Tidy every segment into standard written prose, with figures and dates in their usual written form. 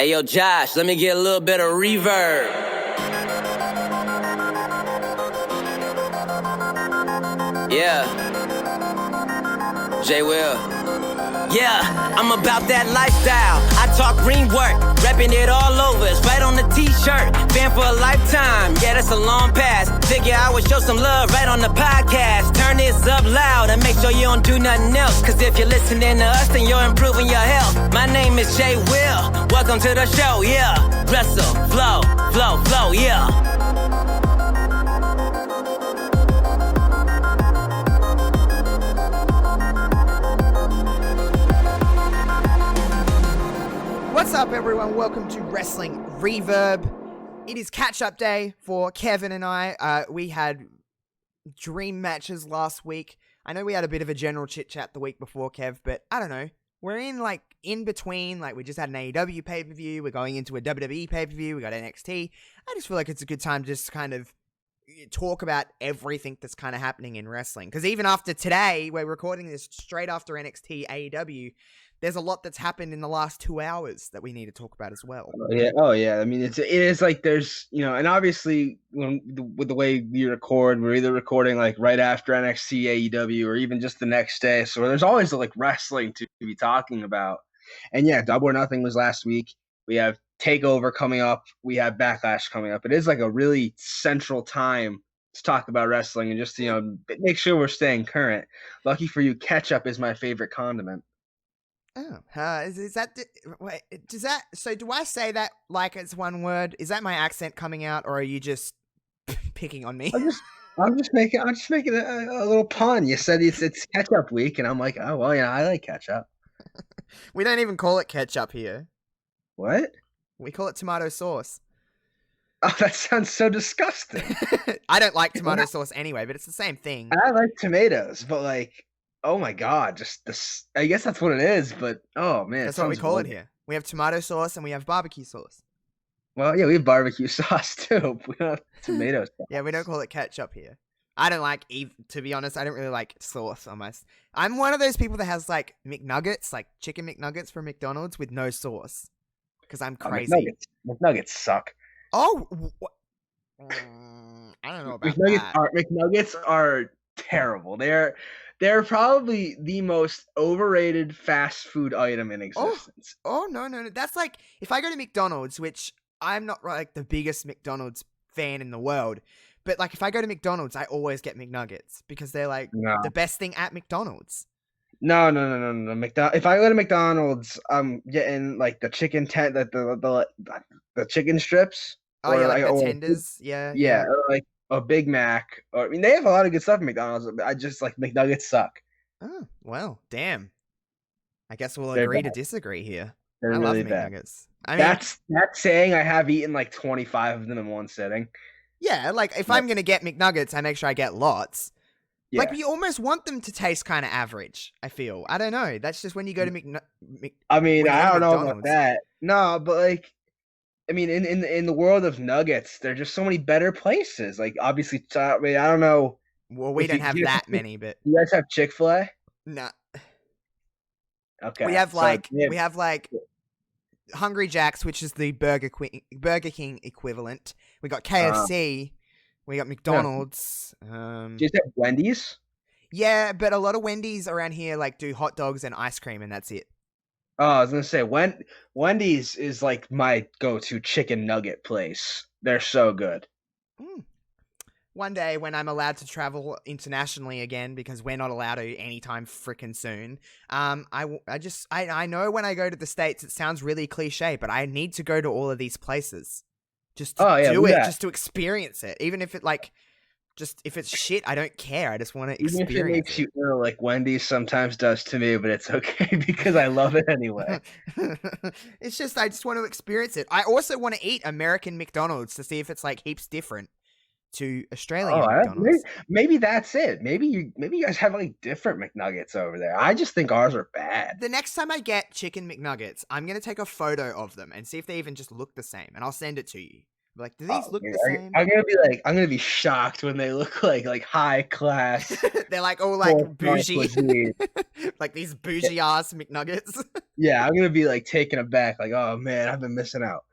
Hey, yo, Josh, let me get a little bit of reverb. Yeah. J. Will. Yeah, I'm about that lifestyle. I talk green work, repping it all over. It's right on the t-shirt. Fan for a lifetime. Yeah, that's a long pass. Figure I would show some love right on the podcast. Turn this up loud and make sure you don't do nothing else. Cause if you're listening to us, then you're improving your health. My name is J. Will. Welcome to the show, yeah. Wrestle, flow, flow, flow, yeah. What's up, everyone? Welcome to Wrestling Reverb. It is catch-up day for Kevin and I. We had dream matches last week. I know we had a bit of a general chit-chat the week before, Kev, but I don't know. We're in between. We just had an AEW pay-per-view. We're going into a WWE pay-per-view. We got NXT. I just feel like it's a good time to just kind of talk about everything that's kind of happening in wrestling. Because even after today, we're recording this straight after NXT AEW. There's a lot that's happened in the last 2 hours that we need to talk about as well. Oh yeah. I mean, it is like there's, and obviously with the way we record, we're either recording like right after NXT AEW or even just the next day. So there's always like wrestling to be talking about. And yeah, Double or Nothing was last week. We have TakeOver coming up. We have Backlash coming up. It is like a really central time to talk about wrestling and just, make sure we're staying current. Lucky for you, ketchup is my favorite condiment. Oh, is that, wait, does that, so do I say that like it's one word? Is that my accent coming out, or are you just picking on me? I'm just making a little pun. You said it's ketchup week, and I'm like, oh, well, yeah, I like ketchup. We don't even call it ketchup here. What? We call it tomato sauce. Oh, that sounds so disgusting. I don't like tomato sauce anyway, but it's the same thing. I like tomatoes, but like, oh my god, just this. I guess that's what it is, but oh man, that's what we call it here. We have tomato sauce and we have barbecue sauce. Well, yeah, we have barbecue sauce too. We don't have tomato sauce. Yeah, we don't call it ketchup here. I don't like, to be honest, I don't really like sauce almost. I'm one of those people that has like McNuggets, like chicken McNuggets from McDonald's with no sauce. Because I'm crazy. McNuggets suck. Oh, I don't know about that. McNuggets are terrible. They're probably the most overrated fast food item in existence. Oh, no. That's like, if I go to McDonald's, which I'm not like the biggest McDonald's fan in the world, but like if I go to McDonald's, I always get McNuggets because they're like the best thing at McDonald's. No. If I go to McDonald's, I'm getting like the chicken the chicken strips. Oh, yeah, like the tenders. Yeah. Or like a Big Mac. Or, I mean, they have a lot of good stuff at McDonald's. I just like McNuggets suck. Oh, well, damn. I guess we'll agree to disagree here. They're I really love bad. McNuggets. I mean, that's saying I have eaten like 25 of them in one sitting. Yeah, like if I'm gonna get McNuggets, I make sure I get lots. Yeah. Like, we almost want them to taste kind of average, I feel. I don't know. That's just when you go to I mean, I don't know about that. No, but like, I mean, in the world of nuggets, there are just so many better places. Like, obviously, I mean, I don't know. Well, we don't have that many, but you guys have Chick-fil-A? No. Okay. We have like Hungry Jack's, which is the Burger King equivalent. We got KFC. We got McDonald's. Do you have Wendy's? Yeah, but a lot of Wendy's around here like do hot dogs and ice cream, and that's it. Oh, I was gonna say Wendy's is like my go-to chicken nugget place. They're so good. One day when I'm allowed to travel internationally again, because we're not allowed to anytime freaking soon. I know when I go to the States, it sounds really cliche, but I need to go to all of these places. Just to do it, just to experience it. Even if it if it's shit, I don't care. I just want to experience it. Even if it makes you ill, like Wendy's sometimes does to me, but it's okay because I love it anyway. It's just, I just want to experience it. I also want to eat American McDonald's to see if it's like heaps different to Australian McDonald's. Maybe that's it. Maybe you guys have like different McNuggets over there. I just think ours are bad. The next time I get chicken McNuggets, I'm going to take a photo of them and see if they even just look the same, and I'll send it to you Like, do these look the same? I'm gonna be shocked when they look like high class. They're like all like bougie, cuisine. like these bougie ass McNuggets. Yeah, I'm gonna be like taken aback, like, oh man, I've been missing out.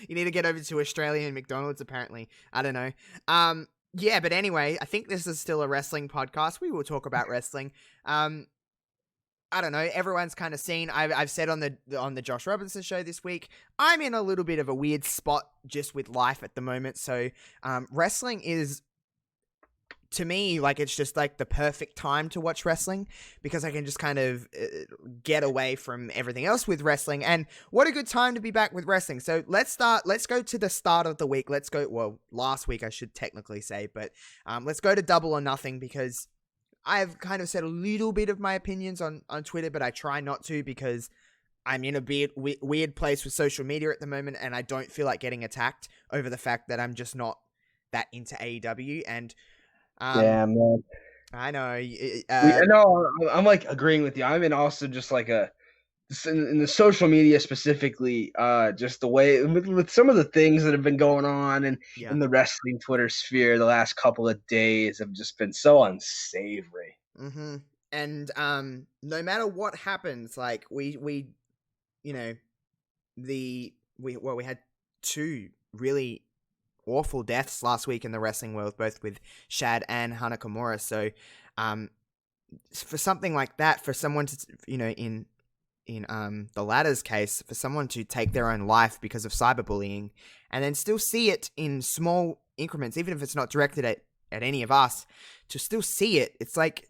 You need to get over to Australian McDonald's, apparently. I don't know. Yeah, but anyway, I think this is still a wrestling podcast. We will talk about wrestling. I don't know. Everyone's kind of seen. I've said on the Josh Robinson show this week, I'm in a little bit of a weird spot just with life at the moment. So, wrestling is, to me, like, it's just like the perfect time to watch wrestling because I can just kind of get away from everything else with wrestling. And what a good time to be back with wrestling. So let's go to the start of the week. Last week I should technically say, but let's go to Double or Nothing because I've kind of said a little bit of my opinions on Twitter, but I try not to because I'm in a weird place with social media at the moment, and I don't feel like getting attacked over the fact that I'm just not that into AEW. And yeah, man. I know. No, I'm like agreeing with you. I'm in also just like in the social media specifically, just the way with some of the things that have been going on and in the wrestling Twitter sphere the last couple of days have just been so unsavory. Mm-hmm. And no matter what happens, like we had two really awful deaths last week in the wrestling world, both with Shad and Hana Kimura. So, for something like that, for someone to, in the latter's case, for someone to take their own life because of cyberbullying and then still see it in small increments, even if it's not directed at any of us, to still see it, it's like,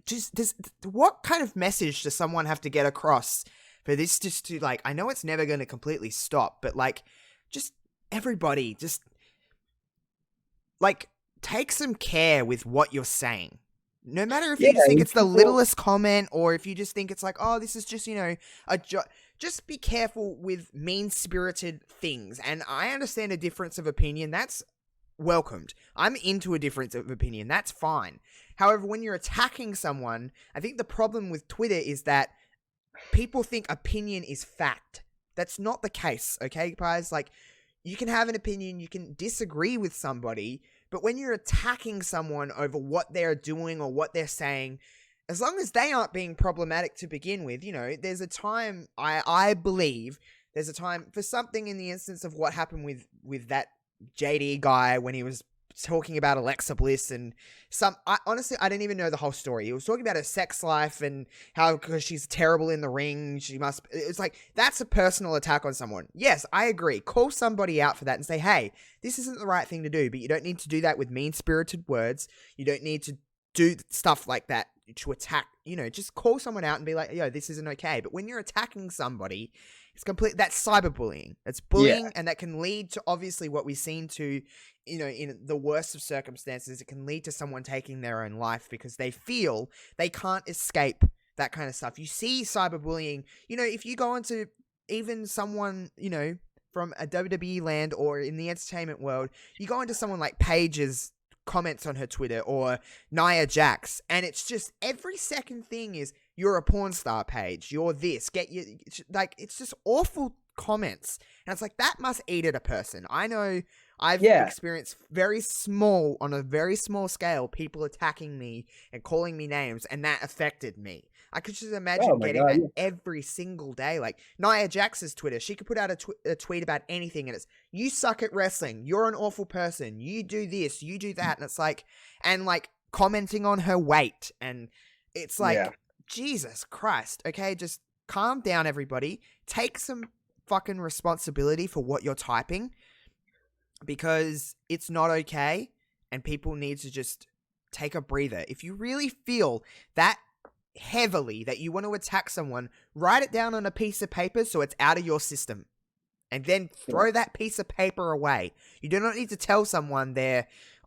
what kind of message does someone have to get across for this just to, like, I know it's never going to completely stop, but like, just everybody, just like, take some care with what you're saying. No matter if you just think it's the littlest comment or if you just think it's like, oh, this is just, just be careful with mean-spirited things. And I understand a difference of opinion. That's welcomed. I'm into a difference of opinion. That's fine. However, when you're attacking someone, I think the problem with Twitter is that people think opinion is fact. That's not the case, okay, guys? Like, you can have an opinion, you can disagree with somebody, but when you're attacking someone over what they're doing or what they're saying, as long as they aren't being problematic to begin with, there's a time, I believe, there's a time for something in the instance of what happened with that JD guy when he was talking about Alexa Bliss and honestly, I didn't even know the whole story. He was talking about her sex life and how, because she's terrible in the ring, it's like, that's a personal attack on someone. Yes, I agree. Call somebody out for that and say, hey, this isn't the right thing to do, but you don't need to do that with mean-spirited words. You don't need to do stuff like that to attack, just call someone out and be like, yo, this isn't okay. But when you're attacking somebody, that's cyberbullying. It's bullying, and that can lead to, obviously, what we've seen to, in the worst of circumstances, it can lead to someone taking their own life because they feel they can't escape that kind of stuff. You see cyberbullying, if you go into even someone, from a WWE land or in the entertainment world, you go into someone like Paige's comments on her Twitter or Nia Jax, and it's just every second thing is, you're a porn star, Paige, you're this, it's just awful comments. And it's like, that must eat at a person. I know I've experienced on a very small scale, people attacking me and calling me names, and that affected me. I could just imagine getting that every single day. Like Nia Jax's Twitter, she could put out a tweet about anything, and it's, you suck at wrestling, you're an awful person, you do this, you do that, and it's like, and like commenting on her weight, and it's like, Jesus Christ, okay, just calm down, everybody. Take some fucking responsibility for what you're typing, because it's not okay, and people need to just take a breather. If you really feel that heavily that you want to attack someone, write it down on a piece of paper so it's out of your system, and then throw that piece of paper away. You do not need to tell someone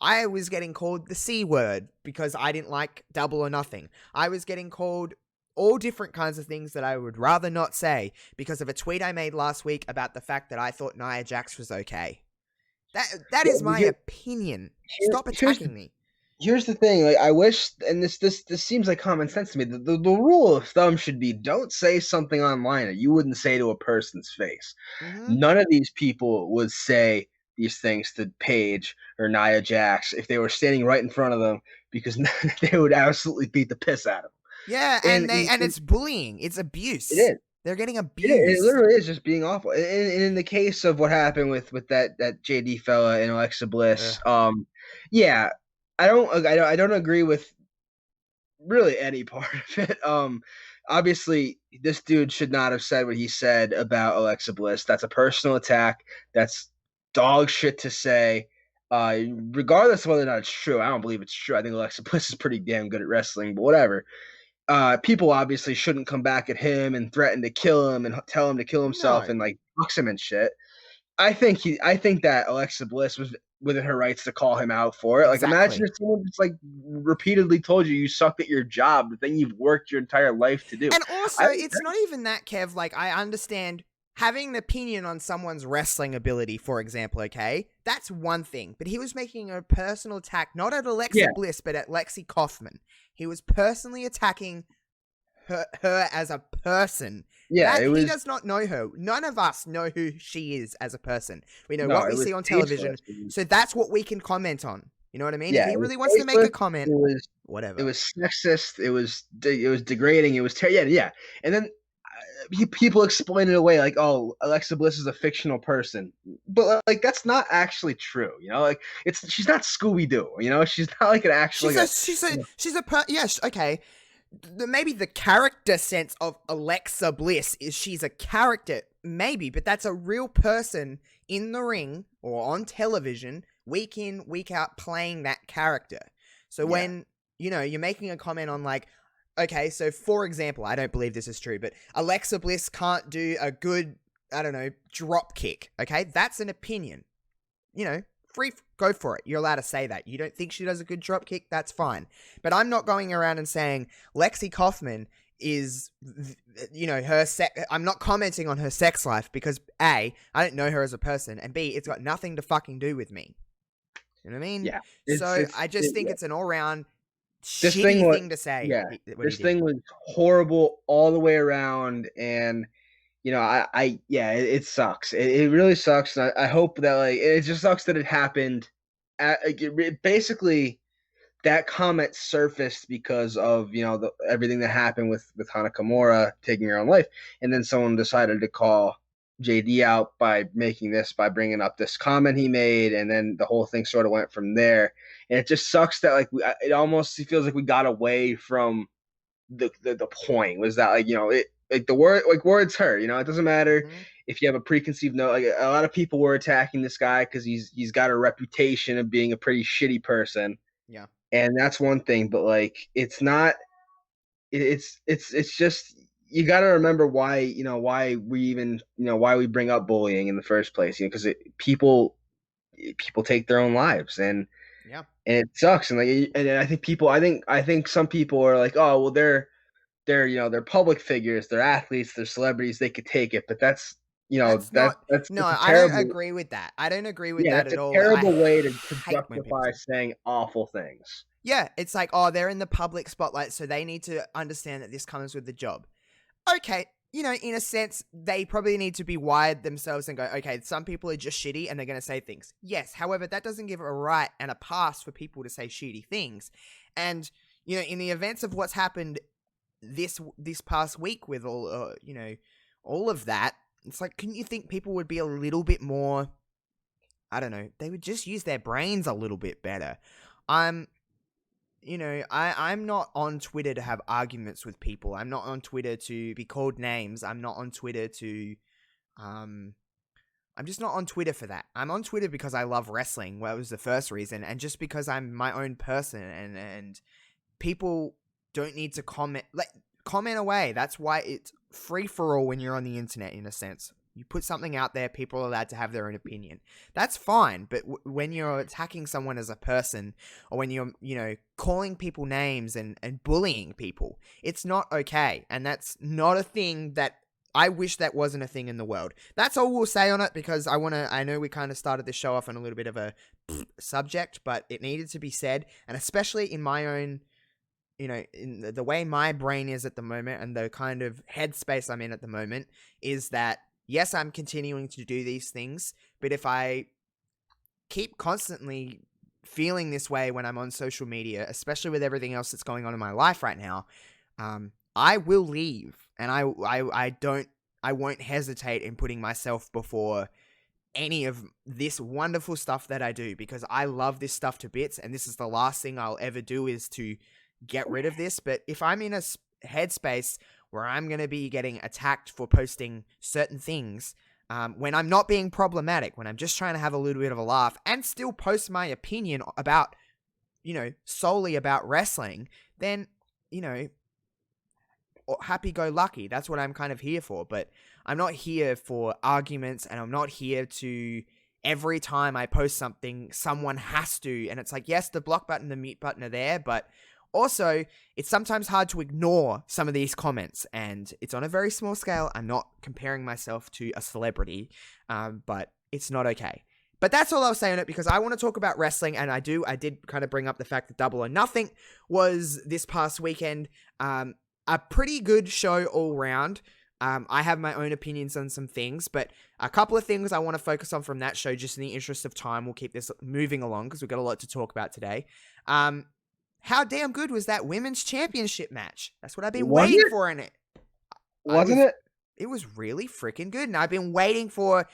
I was getting called the C word because I didn't like Double or Nothing. I was getting called all different kinds of things that I would rather not say because of a tweet I made last week about the fact that I thought Nia Jax was okay. That is my opinion. Stop attacking me. Here's the thing, like, I wish, and this seems like common sense to me, the rule of thumb should be, don't say something online that you wouldn't say to a person's face. Mm-hmm. None of these people would say these things to Paige or Nia Jax if they were standing right in front of them, because they would absolutely beat the piss out of them. Yeah, and it's bullying. It's It abuse. is. They're getting It abused. literally is just being awful. And in the case of what happened with that JD fella and Alexa Bliss, yeah, I don't agree with really any part of it. Obviously, this dude should not have said what he said about Alexa Bliss. That's a personal attack. That's dog shit to say. Regardless of whether or not it's true, I don't believe it's true. I think Alexa Bliss is pretty damn good at wrestling, but whatever. People obviously shouldn't come back at him and threaten to kill him and tell him to kill himself and like box him and shit. I think that Alexa Bliss was within her rights to call him out for it. Exactly. Like, imagine if someone just like repeatedly told you suck at your job, the thing you've worked your entire life to do. And also, it's not even that, Kev. Like, I understand having an opinion on someone's wrestling ability, for example, okay? That's one thing. But he was making a personal attack, not at Alexa Bliss, but at Lexi Kaufman. He was personally attacking her as a person. Yeah, he does not know her. None of us know who she is as a person. We know what we see on television, so that's what we can comment on. You know what I mean? Yeah, if he really wants to make a comment, whatever. It was sexist. It was degrading. It was yeah. And then people explain it away like, oh, Alexa Bliss is a fictional person, but like that's not actually true. You know, like she's not Scooby Doo. You know, she's not like an actual. Yes, okay. Maybe the character sense of Alexa Bliss is she's a character, maybe, but that's a real person in the ring or on television, week in, week out, playing that character. So when, you're making a comment on like, okay, so for example, I don't believe this is true, but Alexa Bliss can't do a good, drop kick, okay? That's an opinion. Go for it. You're allowed to say that. You don't think she does a good drop kick? That's fine. But I'm not going around and saying Lexi Kaufman is, I'm not commenting on her sex life because A, I don't know her as a person, and B, it's got nothing to fucking do with me. You know what I mean? Yeah. I just think it's an all-round shitty thing to say. Yeah. This thing was horrible all the way around, and it sucks. It really sucks. And I hope that it just sucks that it happened. Basically, that comment surfaced because of everything that happened with Hana Kimura taking her own life, and then someone decided to call JD out by bringing up this comment he made, and then the whole thing sort of went from there. And it just sucks that it almost feels like we got away from the point. Was that the word words hurt, it doesn't matter if you have a preconceived note. A lot of people were attacking this guy because he's got a reputation of being a pretty shitty person. Yeah. And that's one thing, but it's not, it's just, you got to remember why we bring up bullying in the first place, because people take their own lives, and it sucks. And I think some people are like, oh, well, they're public figures, they're athletes, they're celebrities, they could take it, but that's I don't agree with that. I don't agree with that at all. It's a terrible way to justify saying awful things. Yeah, it's like, oh, they're in the public spotlight, so they need to understand that this comes with the job. Okay, in a sense, they probably need to be wired themselves and go, okay, some people are just shitty and they're going to say things. Yes, however, that doesn't give a right and a pass for people to say shitty things. And, in the events of what's happened this past week with all, all of that, it's like, couldn't you think people would be a little bit more, I don't know, they would just use their brains a little bit better. I'm not on Twitter to have arguments with people. I'm not on Twitter to be called names. I'm not on Twitter to, I'm just not on Twitter for that. I'm on Twitter because I love wrestling. Well, that was the first reason. And just because I'm my own person, and people don't need to comment away. That's why it's free for all when you're on the internet, in a sense. You put something out there, people are allowed to have their own opinion. That's fine, but when you're attacking someone as a person, or when you're, calling people names and bullying people, it's not okay. And that's not a thing that I wish that wasn't a thing in the world. That's all we'll say on it, because I know we kind of started the show off on a little bit of a subject, but it needed to be said. And especially in my own, in the way my brain is at the moment, and the kind of headspace I'm in at the moment, is that yes, I'm continuing to do these things, but if I keep constantly feeling this way when I'm on social media, especially with everything else that's going on in my life right now, I will leave, and I won't hesitate in putting myself before any of this wonderful stuff that I do, because I love this stuff to bits, and this is the last thing I'll ever do is to get rid of this. But if I'm in a headspace where I'm going to be getting attacked for posting certain things, when I'm not being problematic, when I'm just trying to have a little bit of a laugh and still post my opinion about, solely about wrestling, then, happy-go-lucky. That's what I'm kind of here for. But I'm not here for arguments, and I'm not here to, every time I post something, someone has to. And it's like, yes, the block button, the mute button are there, but also, it's sometimes hard to ignore some of these comments, and it's on a very small scale. I'm not comparing myself to a celebrity, but it's not okay. But that's all I'll say on it, because I want to talk about wrestling, and I did kind of bring up the fact that Double or Nothing was this past weekend. A pretty good show all round. I have my own opinions on some things, but a couple of things I want to focus on from that show, just in the interest of time. We'll keep this moving along, because we've got a lot to talk about today. How damn good was that women's championship match? That's what I've been waiting for in it. Wasn't it? It was really freaking good, and I've been waiting for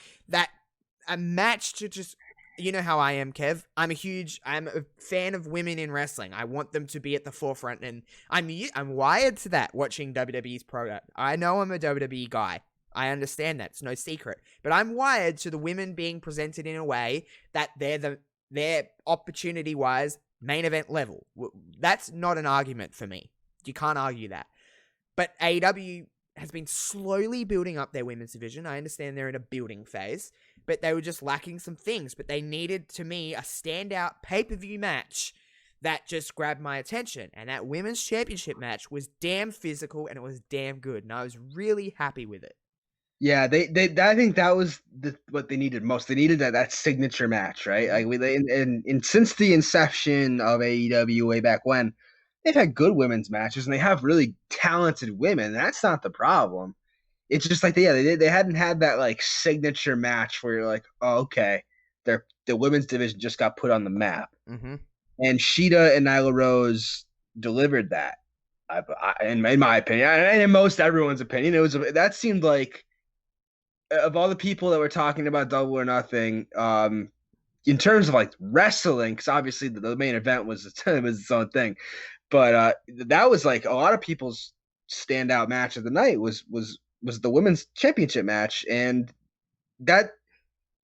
a match to just... You know how I am, Kev. I'm a fan of women in wrestling. I want them to be at the forefront, and I'm wired to that, watching WWE's program. I know I'm a WWE guy. I understand that. It's no secret. But I'm wired to the women being presented in a way that they're opportunity-wise main event level. That's not an argument for me. You can't argue that. But AEW has been slowly building up their women's division. I understand they're in a building phase, but they were just lacking some things. But they needed, to me, a standout pay-per-view match that just grabbed my attention. And that women's championship match was damn physical, and it was damn good. And I was really happy with it. Yeah, I think that was what they needed most. They needed that signature match, right? Like and since the inception of AEW way back when, they've had good women's matches, and they have really talented women. That's not the problem. It's just like they hadn't had that like signature match where you're like, oh, okay, the women's division just got put on the map. Mm-hmm. And Sheeta and Nyla Rose delivered that. In my opinion, and in most everyone's opinion, that seemed like, of all the people that were talking about Double or Nothing, in terms of like wrestling, because obviously the main event was its own thing, but that was like a lot of people's standout match of the night was the women's championship match, and that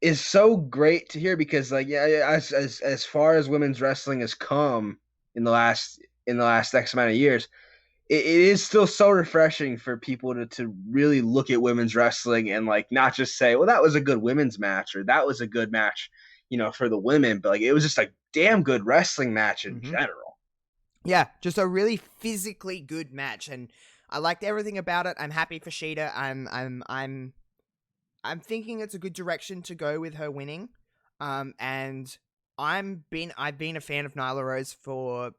is so great to hear, because like as far as women's wrestling has come in the last X amount of years, it is still so refreshing for people to really look at women's wrestling and like not just say, well, that was a good women's match, or that was a good match, for the women, but like it was just a damn good wrestling match in general. Yeah, just a really physically good match, and I liked everything about it. I'm happy for Sheeta. I'm thinking it's a good direction to go with her winning. And I've been a fan of Nyla Rose for,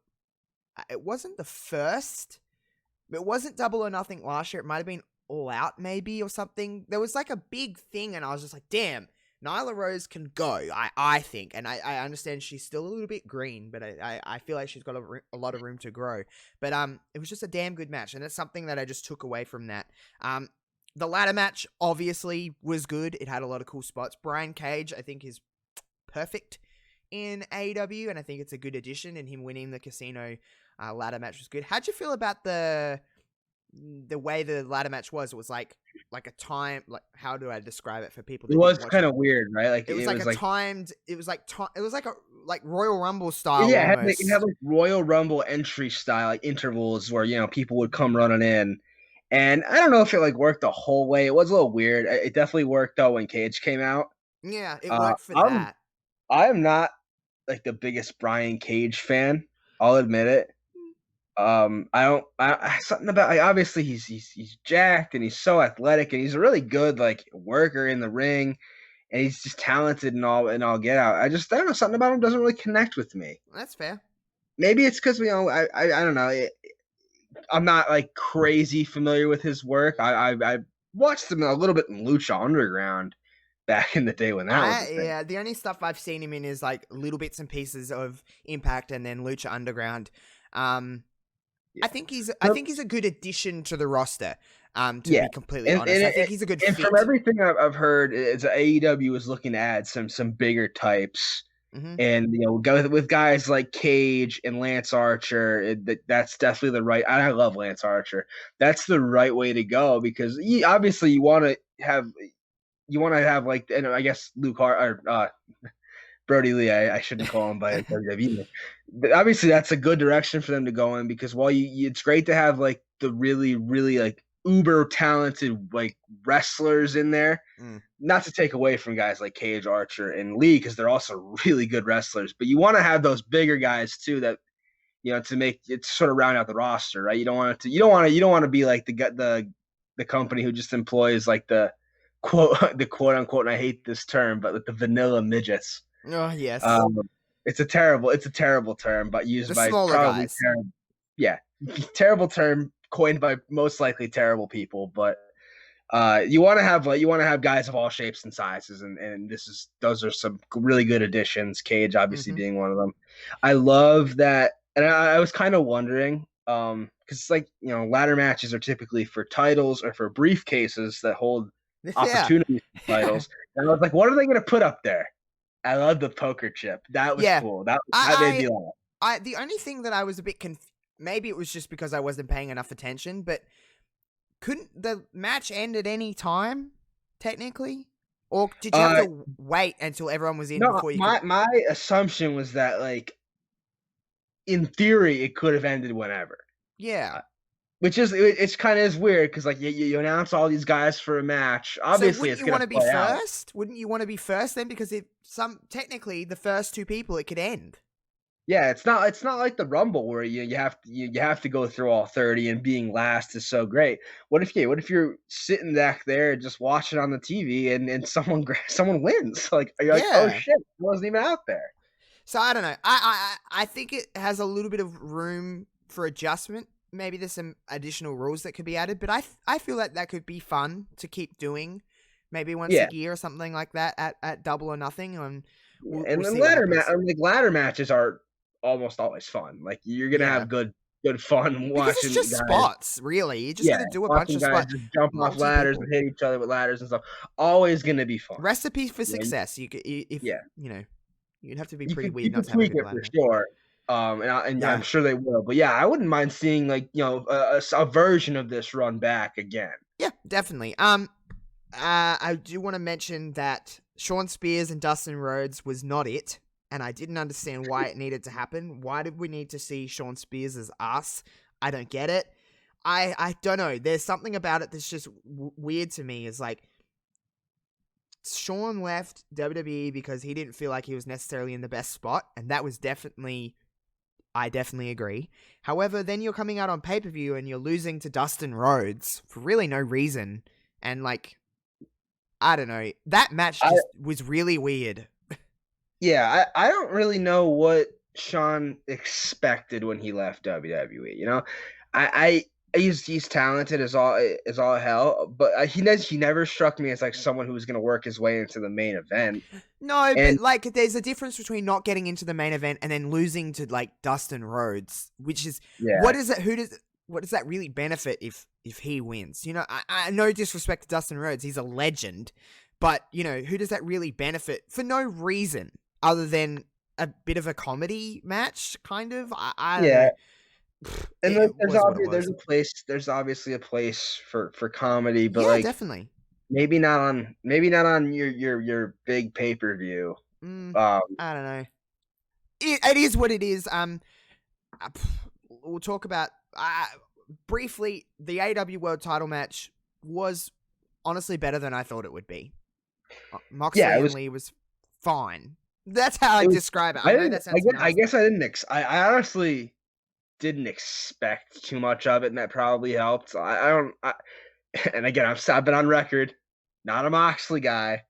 it wasn't the first, it wasn't Double or Nothing last year. It might have been All Out maybe or something. There was like a big thing, and I was just like, damn, Nyla Rose can go, I think. And I understand she's still a little bit green, but I feel like she's got a lot of room to grow. But it was just a damn good match, and that's something that I just took away from that. The ladder match obviously was good. It had a lot of cool spots. Brian Cage, I think, is perfect in AEW, and I think it's a good addition, and him winning the casino ladder match was good. How'd you feel about the way the ladder match was? It was like a time, like, how do I describe it for people that it was kind of weird, right? Like it was like a Royal Rumble style. Yeah, it had like Royal Rumble entry style, like intervals where people would come running in. And I don't know if it like worked the whole way. It was a little weird. It definitely worked though when Cage came out. Yeah, it worked for that. I am not like the biggest Brian Cage fan. I'll admit it. Something about, like, obviously he's jacked and he's so athletic and he's a really good like worker in the ring, and he's just talented and all get out. I don't know, something about him doesn't really connect with me. That's fair. Maybe it's because I don't know. I'm not like crazy familiar with his work. I watched him a little bit in Lucha Underground, back in the day when that was a thing. Yeah, the only stuff I've seen him in is like little bits and pieces of Impact and then Lucha Underground. I think he's a good addition to the roster. To be completely honest, I think he's a good fit. And from everything I've heard, is AEW is looking to add some bigger types, and go with guys like Cage and Lance Archer. That's definitely the right. And I love Lance Archer. That's the right way to go, because obviously you want to have like, and I guess Brody Lee, I shouldn't call him by WWE. But obviously, that's a good direction for them to go in, because while it's great to have like the really, really like uber talented like wrestlers in there, not to take away from guys like Cage, Archer, and Lee, because they're also really good wrestlers. But you want to have those bigger guys too, that to make it sort of round out the roster, right? You don't want to be like the company who just employs like the quote unquote, and I hate this term, but like the vanilla midgets. Oh yes. It's a terrible term, but used by probably guys. Terrible term coined by most likely terrible people. But you want to have guys of all shapes and sizes, and those are some really good additions. Cage obviously being one of them. I love that, and I was kind of wondering, because it's like ladder matches are typically for titles or for briefcases that hold opportunities for titles, and I was like, what are they going to put up there? I love the poker chip. That was cool. That made me laugh. The only thing that I was a bit maybe it was just because I wasn't paying enough attention, but couldn't the match end at any time, technically? Or did you have to wait until everyone was in before you my assumption was that, like, in theory, it could have ended whenever. Yeah. Which it's kind of weird, because like you announce all these guys for a match. Obviously, so wouldn't you want to be first? Wouldn't you want to be first then? Because technically the first two people, it could end. Yeah, it's not like the Rumble where you have to go through all 30, and being last is so great. What if you're sitting back there just watching on the TV and someone wins? Like, you're like, oh shit, I wasn't even out there. So I don't know. I think it has a little bit of room for adjustment. Maybe there's some additional rules that could be added, but I feel like that could be fun to keep doing, maybe once a year or something like that at Double or Nothing. And ladder matches are almost always fun. Like, you're gonna have good fun watching. Because it's just spots, really. You're just gonna do a bunch of spots, just jump off ladders and hit each other with ladders and stuff. Always gonna be fun. Recipe for success. You'd have to be pretty weird not to have tweak it for sure. I'm sure they will. But yeah, I wouldn't mind seeing like a version of this run back again. Yeah, definitely. I do want to mention that Shawn Spears and Dustin Rhodes was not it, and I didn't understand why it needed to happen. Why did we need to see Shawn Spears' ass? I don't get it. I don't know. There's something about it that's just weird to me. It's like, Shawn left WWE because he didn't feel like he was necessarily in the best spot, and that was I definitely agree. However, then you're coming out on pay-per-view and you're losing to Dustin Rhodes for really no reason. And like, I don't know. That match was really weird. Yeah, I don't really know what Shawn expected when he left WWE. He's talented as all hell, but he never struck me as like someone who was going to work his way into the main event. No, but like, there's a difference between not getting into the main event and then losing to like Dustin Rhodes, which is what does that really benefit if he wins? I no disrespect to Dustin Rhodes, he's a legend, but who does that really benefit for no reason other than a bit of a comedy match, kind of? I don't know. And there's obviously a place for comedy, but definitely maybe not on your big pay-per-view. I don't know. It is what it is. We'll talk about briefly. The AEW World Title match was honestly better than I thought it would be. Moxley and Lee was fine. That's how I describe it. I guess I honestly didn't expect too much of it, and that probably helped. And again, I've been on record, not a Moxley guy.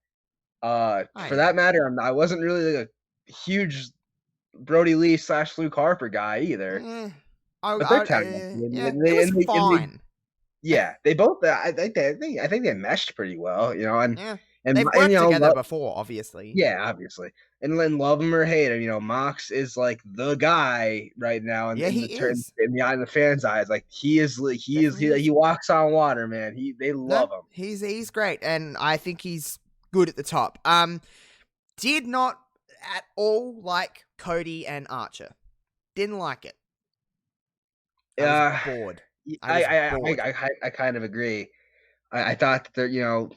For that matter, I wasn't really like a huge Brody Lee / Luke Harper guy either. But they're talented. It was fine. They both. I think they meshed pretty well, and They've worked together before, obviously. Yeah, obviously. And then love him or hate him, Mox is like the guy right now in he the is. in the eye of the fans' eyes. Like he walks on water, man. They love him. He's great, and I think he's good at the top. Did not at all like Cody and Archer. Didn't like it. I was bored. I kind of agree. I thought that there, a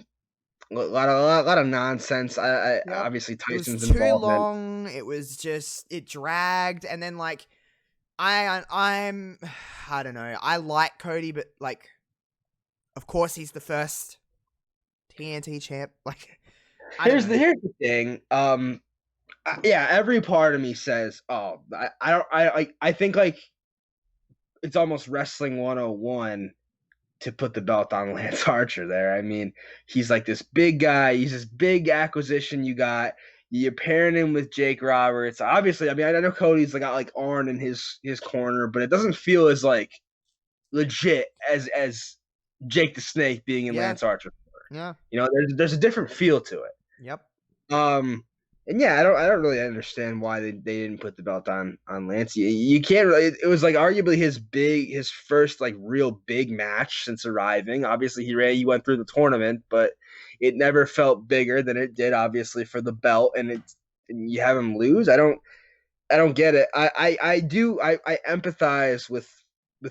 lot of nonsense. Obviously Tyson's it was too involvement. long. It was just it dragged, and then like I don't know. I like Cody, but like, of course he's the first TNT champ. Like, here's the thing. Every part of me says, oh, I think like it's almost wrestling 101 to put the belt on Lance Archer there. I mean, he's like this big guy. He's this big acquisition you got. You're pairing him with Jake Roberts. Obviously, I mean, I know Cody's got like Arn in his corner, but it doesn't feel as like legit as Jake the Snake being in Lance Archer's corner. Yeah. There's a different feel to it. Yep. And I don't really understand why they didn't put the belt on Lance. You can't really. It was like arguably his first like real big match since arriving. Obviously, he went through the tournament, but it never felt bigger than it did. Obviously for the belt, and you have him lose. I don't get it. I do. I empathize with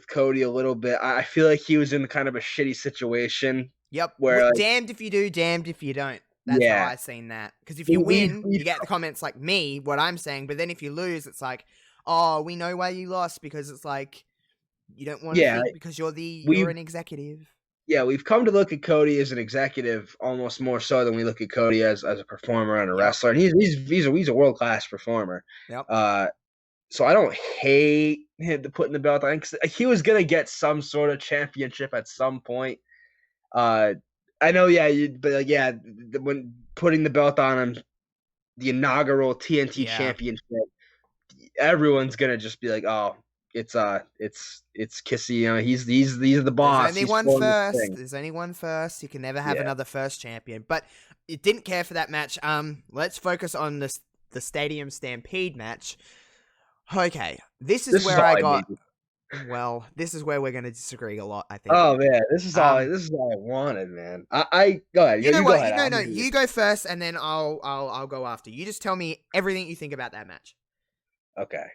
Cody a little bit. I feel like he was in kind of a shitty situation. Yep. Where damned if you do, damned if you don't. That's how I've seen that. Because if you win, you get the comments like me, what I'm saying. But then if you lose, it's like, oh, we know why you lost, because it's like you don't want to think because you're an executive. Yeah, we've come to look at Cody as an executive almost more so than we look at Cody as a performer and a wrestler. And he's a world-class performer. Yep. So I don't hate him putting the belt on. He was gonna get some sort of championship at some point. I know, when putting the belt on him, the inaugural TNT championship, everyone's gonna just be like, "Oh, it's Kissy." He's the boss. There's only one first. You can never have another first champion. But it didn't care for that match. Let's focus on the Stadium Stampede match. Okay, this is where I got. Well, this is where we're going to disagree a lot, I think. Oh man, this is all I wanted, man. I go ahead. You go ahead. No, you go first, and then I'll go after. You just tell me everything you think about that match. Okay.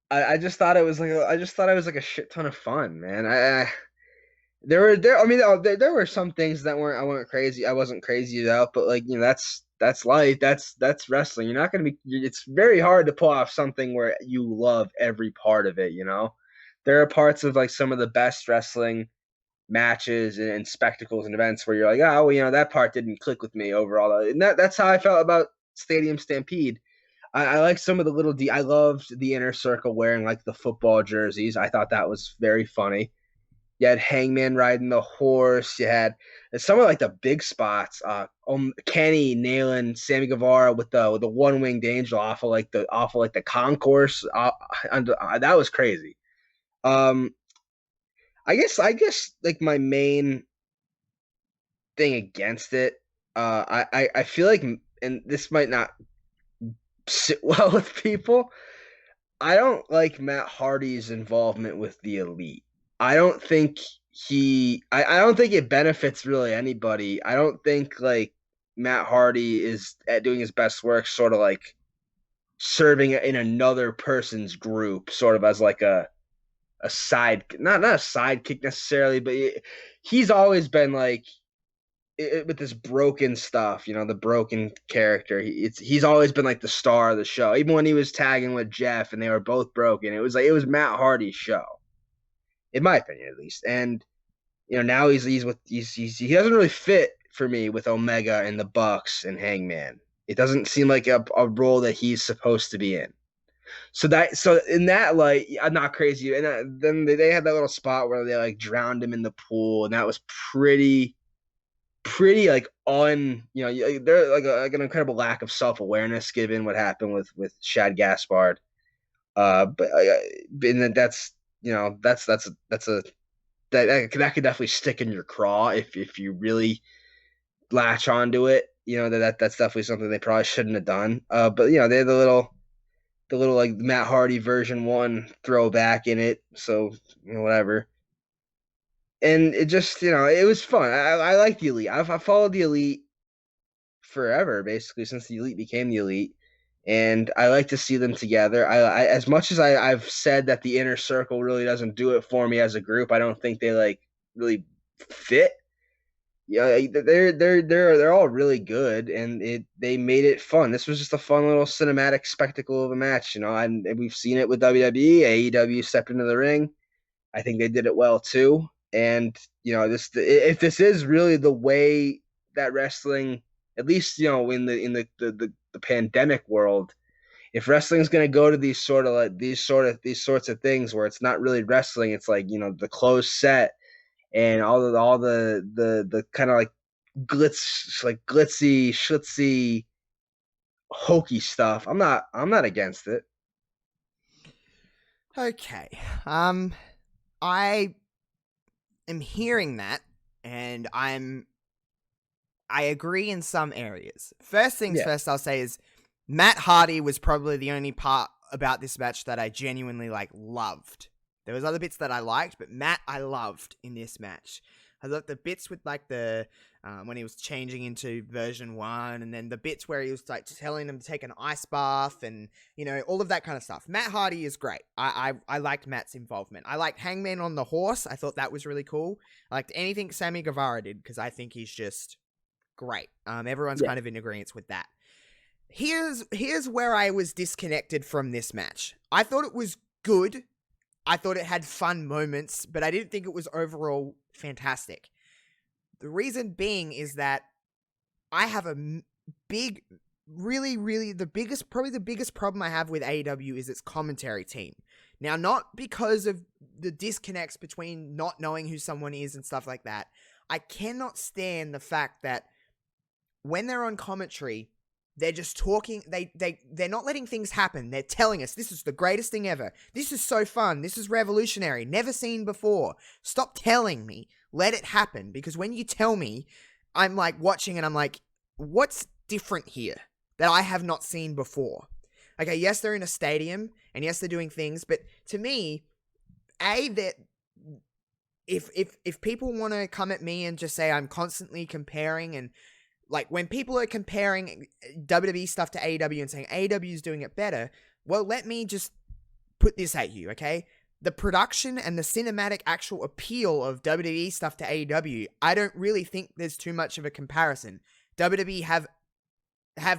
I just thought it was like a shit ton of fun, man. There were some things that I wasn't crazy about, but like, that's life. That's wrestling. You're not going to be. It's very hard to pull off something where you love every part of it. There are parts of like some of the best wrestling matches and spectacles and events where you're like, oh, well, that part didn't click with me overall. And that's how I felt about Stadium Stampede. I like some of the little. I loved the Inner Circle wearing like the football jerseys. I thought that was very funny. You had Hangman riding the horse. You had some of like the big spots. Kenny nailing Sammy Guevara with the one winged angel off of the concourse. That was crazy. I guess like my main thing against it. I feel like, and this might not sit well with people. I don't like Matt Hardy's involvement with the Elite. I don't think I don't think it benefits really anybody. I don't think like Matt Hardy is doing his best work sort of like serving in another person's group, sort of as like a side, not a sidekick necessarily, but he's always been like with this broken stuff, the broken character. He's always been like the star of the show. Even when he was tagging with Jeff and they were both broken, it was Matt Hardy's show. In my opinion, at least. And now he doesn't really fit for me with Omega and the Bucks and Hangman. It doesn't seem like a role that he's supposed to be in. So in that light, I'm not crazy. And then they had that little spot where they like drowned him in the pool, and that was pretty like they're like an incredible lack of self-awareness given what happened with Shad Gaspard. But and that's. That could definitely stick in your craw if you really latch onto it. That's definitely something they probably shouldn't have done. But they had the little like Matt Hardy version 1 throwback in it. So whatever. And it just it was fun. I like the Elite. I've followed the Elite forever, basically since the Elite became the Elite, and I like to see them together. I as much as I've said that the Inner Circle really doesn't do it for me as a group. I don't think they like really fit. Yeah, they're all really good, and they made it fun. This was just a fun little cinematic spectacle of a match, and we've seen it with WWE. AEW stepped into the ring. I think they did it well too. And if this is really the way that wrestling, at least in the pandemic world, if wrestling is going to go to these sorts of things where it's not really wrestling, it's like the closed set and all the kind of like glitzy, schutzy, hokey stuff. I'm not against it. Okay. I am hearing that, and I agree in some areas. First things first, I'll say is Matt Hardy was probably the only part about this match that I genuinely loved. There was other bits that I liked, but Matt I loved in this match. I thought the bits with the when he was changing into version 1, and then the bits where he was telling them to take an ice bath, and all of that kind of stuff. Matt Hardy is great. I liked Matt's involvement. I liked Hangman on the horse. I thought that was really cool. I liked anything Sammy Guevara did because I think he's just great. Everyone's kind of in agreement with that. Here's where I was disconnected from this match. I thought it was good. I thought it had fun moments, but I didn't think it was overall fantastic. The reason being is that I have a big, probably the biggest problem I have with AEW is its commentary team. Now, not because of the disconnects between not knowing who someone is and stuff like that. I cannot stand the fact that when they're on commentary, they're just talking, they're not letting things happen. They're telling us, this is the greatest thing ever. This is so fun. This is revolutionary. Never seen before. Stop telling me. Let it happen. Because when you tell me, I'm watching and I'm like, what's different here that I have not seen before? Okay, yes, they're in a stadium, and yes, they're doing things, but to me, that if people want to come at me and just say I'm constantly comparing, and when people are comparing WWE stuff to AEW and saying AEW is doing it better, well, let me just put this at you, okay? The production and the cinematic actual appeal of WWE stuff to AEW, I don't really think there's too much of a comparison. WWE have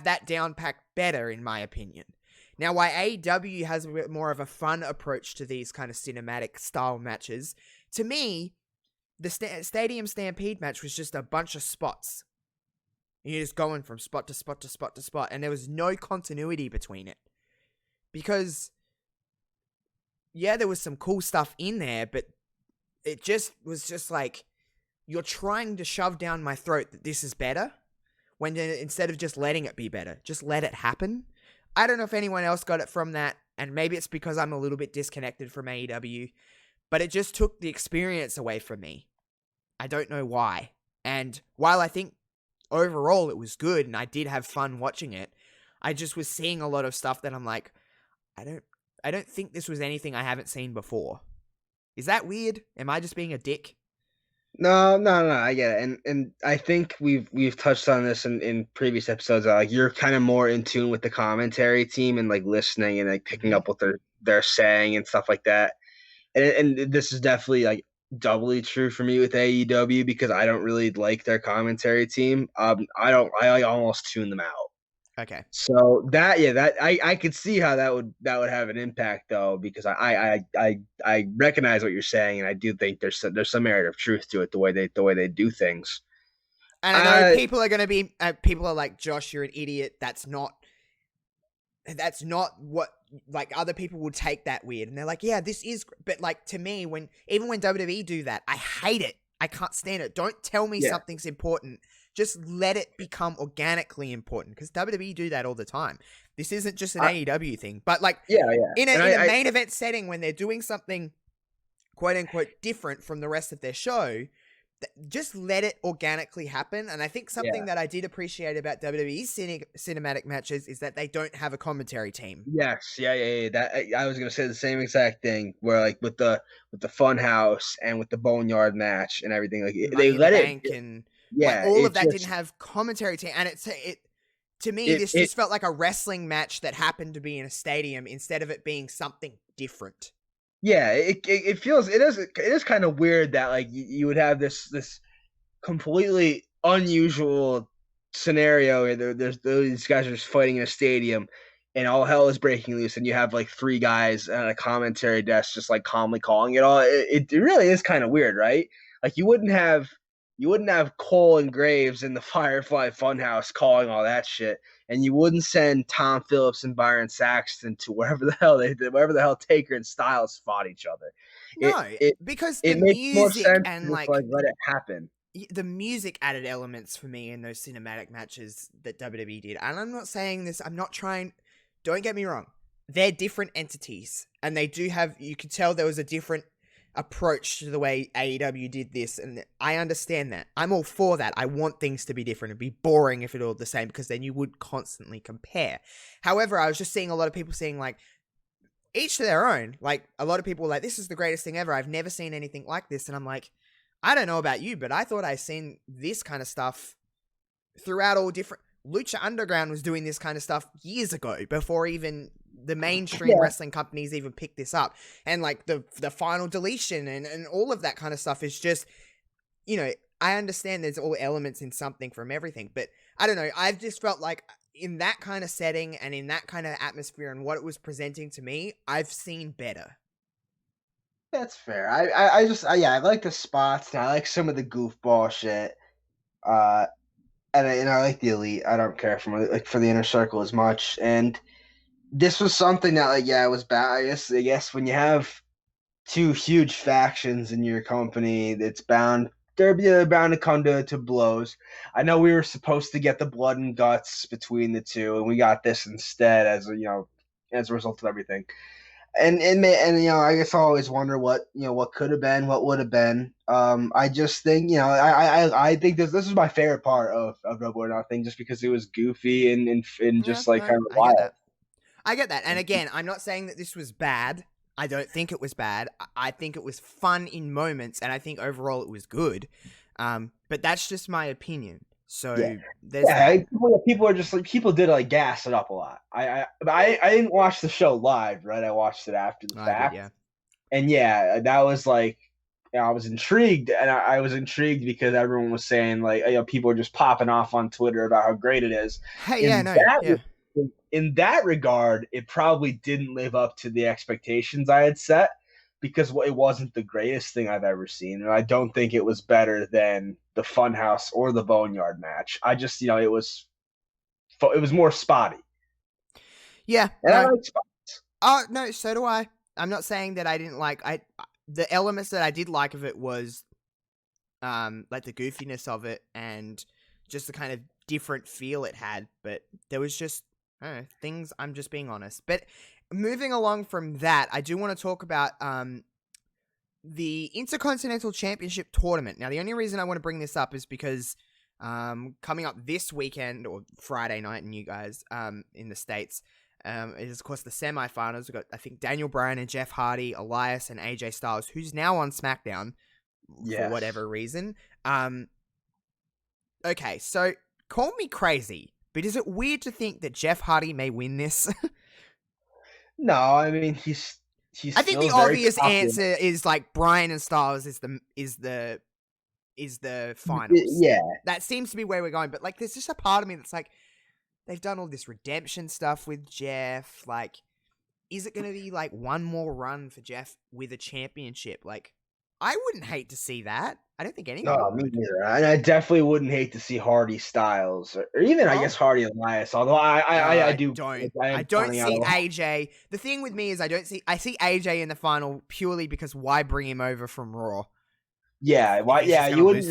that down packed better, in my opinion. Now, why AEW has a bit more of a fun approach to these kind of cinematic style matches, to me, the Stadium Stampede match was just a bunch of spots. You're just going from spot to spot to spot to spot, and there was no continuity between it. Because, yeah, there was some cool stuff in there, but it just was just you're trying to shove down my throat that this is better, when instead of just letting it be better, just let it happen. I don't know if anyone else got it from that, and maybe it's because I'm a little bit disconnected from AEW, but it just took the experience away from me. I don't know why. And while I think overall it was good and I did have fun watching it, I just was seeing a lot of stuff that I'm like, I don't think this was anything I haven't seen before. Is that weird? Am I just being a dick? No, I get it, and I think we've touched on this in previous episodes. You're kind of more in tune with the commentary team and listening and picking up what they're saying and stuff like that. And this is definitely doubly true for me with AEW because I don't really like their commentary team. I almost tune them out. Okay. So I could see how that would have an impact though, because I recognize what you're saying, and I do think there's some merit of truth to it the way they do things. And I know people are going to be people are like, Josh, you're an idiot. That's not what other people would take that weird, and they're like, yeah, this is, but to me, even when WWE do that, I hate it. I can't stand it. Don't tell me something's important. Just let it become organically important, because WWE do that all the time. This isn't just an AEW thing, but in a main event setting when they're doing something quote unquote different from the rest of their show, just let it organically happen. And I think something that I did appreciate about WWE's cinematic matches is that they don't have a commentary team. Yes, yeah. That I was gonna say the same exact thing. Where like with the Funhouse and with the Boneyard match and everything, like Money they in let the it. Bank and Yeah, all it of that just, didn't have commentary team, and it to me it, this it just felt like a wrestling match that happened to be in a stadium instead of it being something different. yeah, it feels it is kind of weird that like you would have this completely unusual scenario where there's these guys are just fighting in a stadium and all hell is breaking loose and you have like three guys at a commentary desk just like calmly calling it all. It really is kind of weird, right? Like you wouldn't have Cole and Graves in the Firefly Funhouse calling all that shit, and you wouldn't send Tom Phillips and Byron Saxton to wherever the hell Taker and Styles fought each other. No, because the It makes more music sense and to just like let it happen. the music added elements for me in those cinematic matches that WWE did. And I'm not saying this, I'm not trying, don't get me wrong. They're different entities, and they do have, you could tell there was a different approach to the way AEW did this, and I understand that. I'm all for that. I want things to be different. It'd be boring if it all the same, because then you would constantly compare. However, I was just seeing a lot of people saying like, each to their own. Like, a lot of people were like, this is the greatest thing ever. I've never seen anything like this. And I'm like, I don't know about you, but I thought I'd seen this kind of stuff throughout all different... Lucha Underground was doing this kind of stuff years ago, before even the mainstream wrestling companies even picked this up. And like the final deletion and all of that kind of stuff is just, you know, I understand there's all elements in something from everything, but I don't know. I've just felt like in that kind of setting and in that kind of atmosphere and what it was presenting to me, I've seen better. That's fair. I like the spots and I like some of the goofball shit. And I like the Elite. I don't care for the Inner Circle as much. And this was something that like it was bad. I guess when you have two huge factions in your company, they're bound to come to blows. I know we were supposed to get the blood and guts between the two, and we got this instead as a result of everything. And I guess I always wonder what could have been, what would have been. I just think I think this is my favorite part of Double or Nothing, just because it was goofy and just kind of wild. I get that, and again, I'm not saying that this was bad. I don't think it was bad. I think it was fun in moments, and I think overall it was good. But that's just my opinion. So people did like gas it up a lot. I didn't watch the show live, right? I watched it after the fact. And that was like, I was intrigued, and I was intrigued because everyone was saying like, people are just popping off on Twitter about how great it is. In that regard, it probably didn't live up to the expectations I had set, because it wasn't the greatest thing I've ever seen, and I don't think it was better than the Funhouse or the Boneyard match. I just, it was more spotty. Yeah, and I like spots. Oh no, so do I. I'm not saying that I didn't like. The elements that I did like of it was, like the goofiness of it and just the kind of different feel it had. But there was just things. I'm just being honest. But moving along from that, I do want to talk about the Intercontinental Championship Tournament. Now, the only reason I want to bring this up is because coming up this weekend, or Friday night, and you guys in the States, is of course the semifinals. We've got, I think, Daniel Bryan and Jeff Hardy, Elias and AJ Styles, who's now on SmackDown for whatever reason. Okay, so call me crazy, but is it weird to think that Jeff Hardy may win this? No, I mean he's. I think the obvious answer is like Bryan and Styles is the finals. Yeah, that seems to be where we're going. But like, there's just a part of me that's like, they've done all this redemption stuff with Jeff. Like, is it going to be like one more run for Jeff with a championship? Like, I wouldn't hate to see that. I don't think anyone would. Me neither. And I definitely wouldn't hate to see Hardy Styles, or even I guess Hardy Elias. Although I don't see AJ. The thing with me is I see AJ in the final purely because why bring him over from Raw? Yeah, why? Yeah, you wouldn't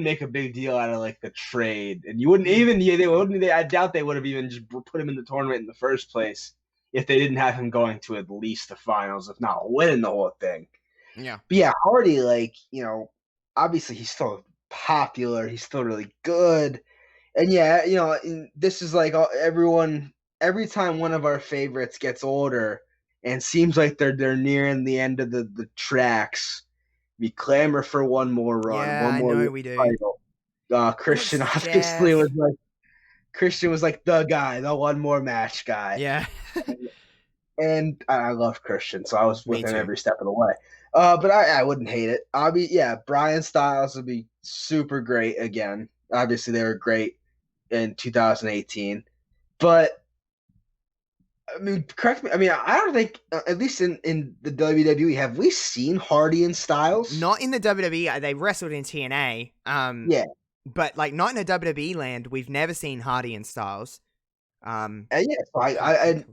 make a big deal out of like the trade, and you wouldn't even. I doubt they would have even just put him in the tournament in the first place if they didn't have him going to at least the finals, if not winning the whole thing. Yeah. But yeah, Hardy, like, obviously he's still popular. He's still really good. And yeah, this is like every time one of our favorites gets older and seems like they're nearing the end of the tracks, we clamor for one more run, Yeah, one I more know we do. title. Christian It's obviously Jeff. was like the guy, the one more match guy. Yeah. And I love Christian, so I was with Me him too. every step of the way. But I wouldn't hate it. Brian Styles would be super great again. Obviously, they were great in 2018. But I mean, correct me. I mean, I don't think, at least in the WWE, have we seen Hardy and Styles? Not in the WWE. They wrestled in TNA. Yeah. But like not in a WWE land. We've never seen Hardy and Styles. Yeah. So I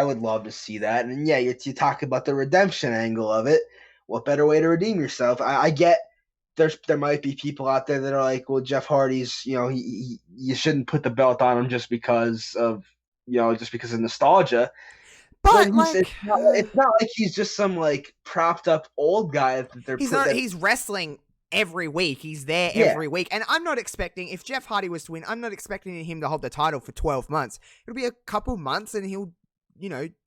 would love to see that. And yeah, you talk about the redemption angle of it. What better way to redeem yourself? I get there might be people out there that are like, well, Jeff Hardy's, you shouldn't put the belt on him just because of nostalgia. But it's not like he's just some like propped up old guy that they're. He's wrestling every week. He's there every week, and I'm not expecting, if Jeff Hardy was to win, I'm not expecting him to hold the title for 12 months. It'll be a couple months, and he'll,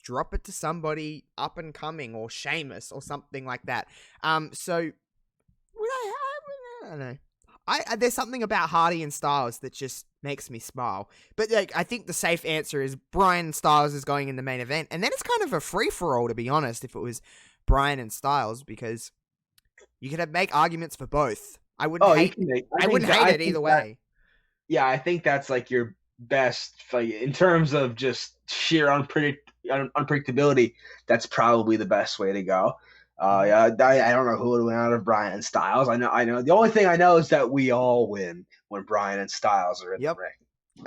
drop it to somebody up and coming, or Sheamus, or something like that. So I don't know. There's something about Hardy and Styles that just makes me smile. But like, I think the safe answer is Bryan Styles is going in the main event, and then it's kind of a free for all, to be honest. If it was Bryan and Styles, because you could make arguments for both. I wouldn't hate it either way. Yeah, I think that's like your best, like, in terms of just sheer unpredictability. That's probably the best way to go. I don't know who would win out of Bryan and Styles. I know. The only thing I know is that we all win when Bryan and Styles are in the ring.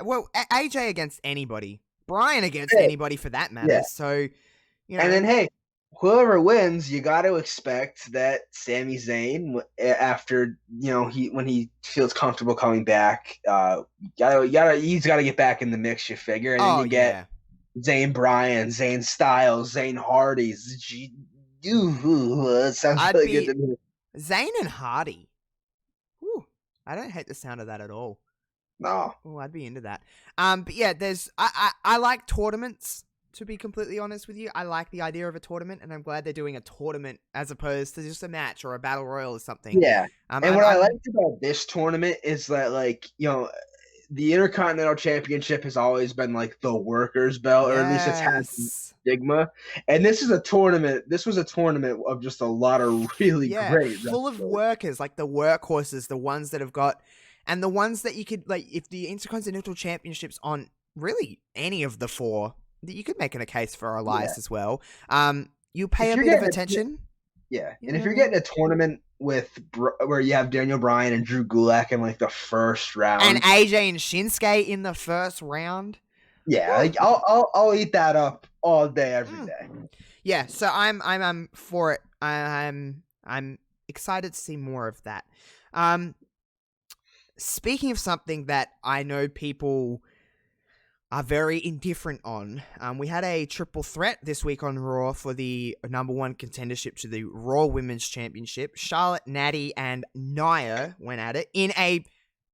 Well, AJ against anybody, Bryan against anybody for that matter. Yeah. So, And then hey, whoever wins, you got to expect that Sami Zayn, after when he feels comfortable coming back, he's got to get back in the mix. You figure, and then you get Zayn Bryan, Zayn Styles, Zayn Hardy. It sounds really good to me. Zayn and Hardy. Whew, I don't hate the sound of that at all. No. Oh, I'd be into that. But yeah, I like tournaments, to be completely honest with you. I like the idea of a tournament, and I'm glad they're doing a tournament as opposed to just a match or a battle royal or something. Yeah. And what I liked about this tournament is that, like, the Intercontinental Championship has always been like the workers' belt, or at least it's had stigma. And this is a tournament. This was a tournament of just a lot of really great, full of workers, like the workhorses, the ones that have got, and the ones that you could, like, if the Intercontinental Championship's on really any of the four, that you could make a case for Elias as well. You pay a bit of attention. And if you're getting a tournament where you have Daniel Bryan and Drew Gulak in like the first round, and AJ and Shinsuke in the first round, like I'll eat that up all day, every day. Yeah, so I'm for it. I'm excited to see more of that. Speaking of something that I know people are very indifferent on, we had a triple threat this week on Raw for the number one contendership to the Raw Women's Championship. Charlotte, Natty, and Nia went at it in a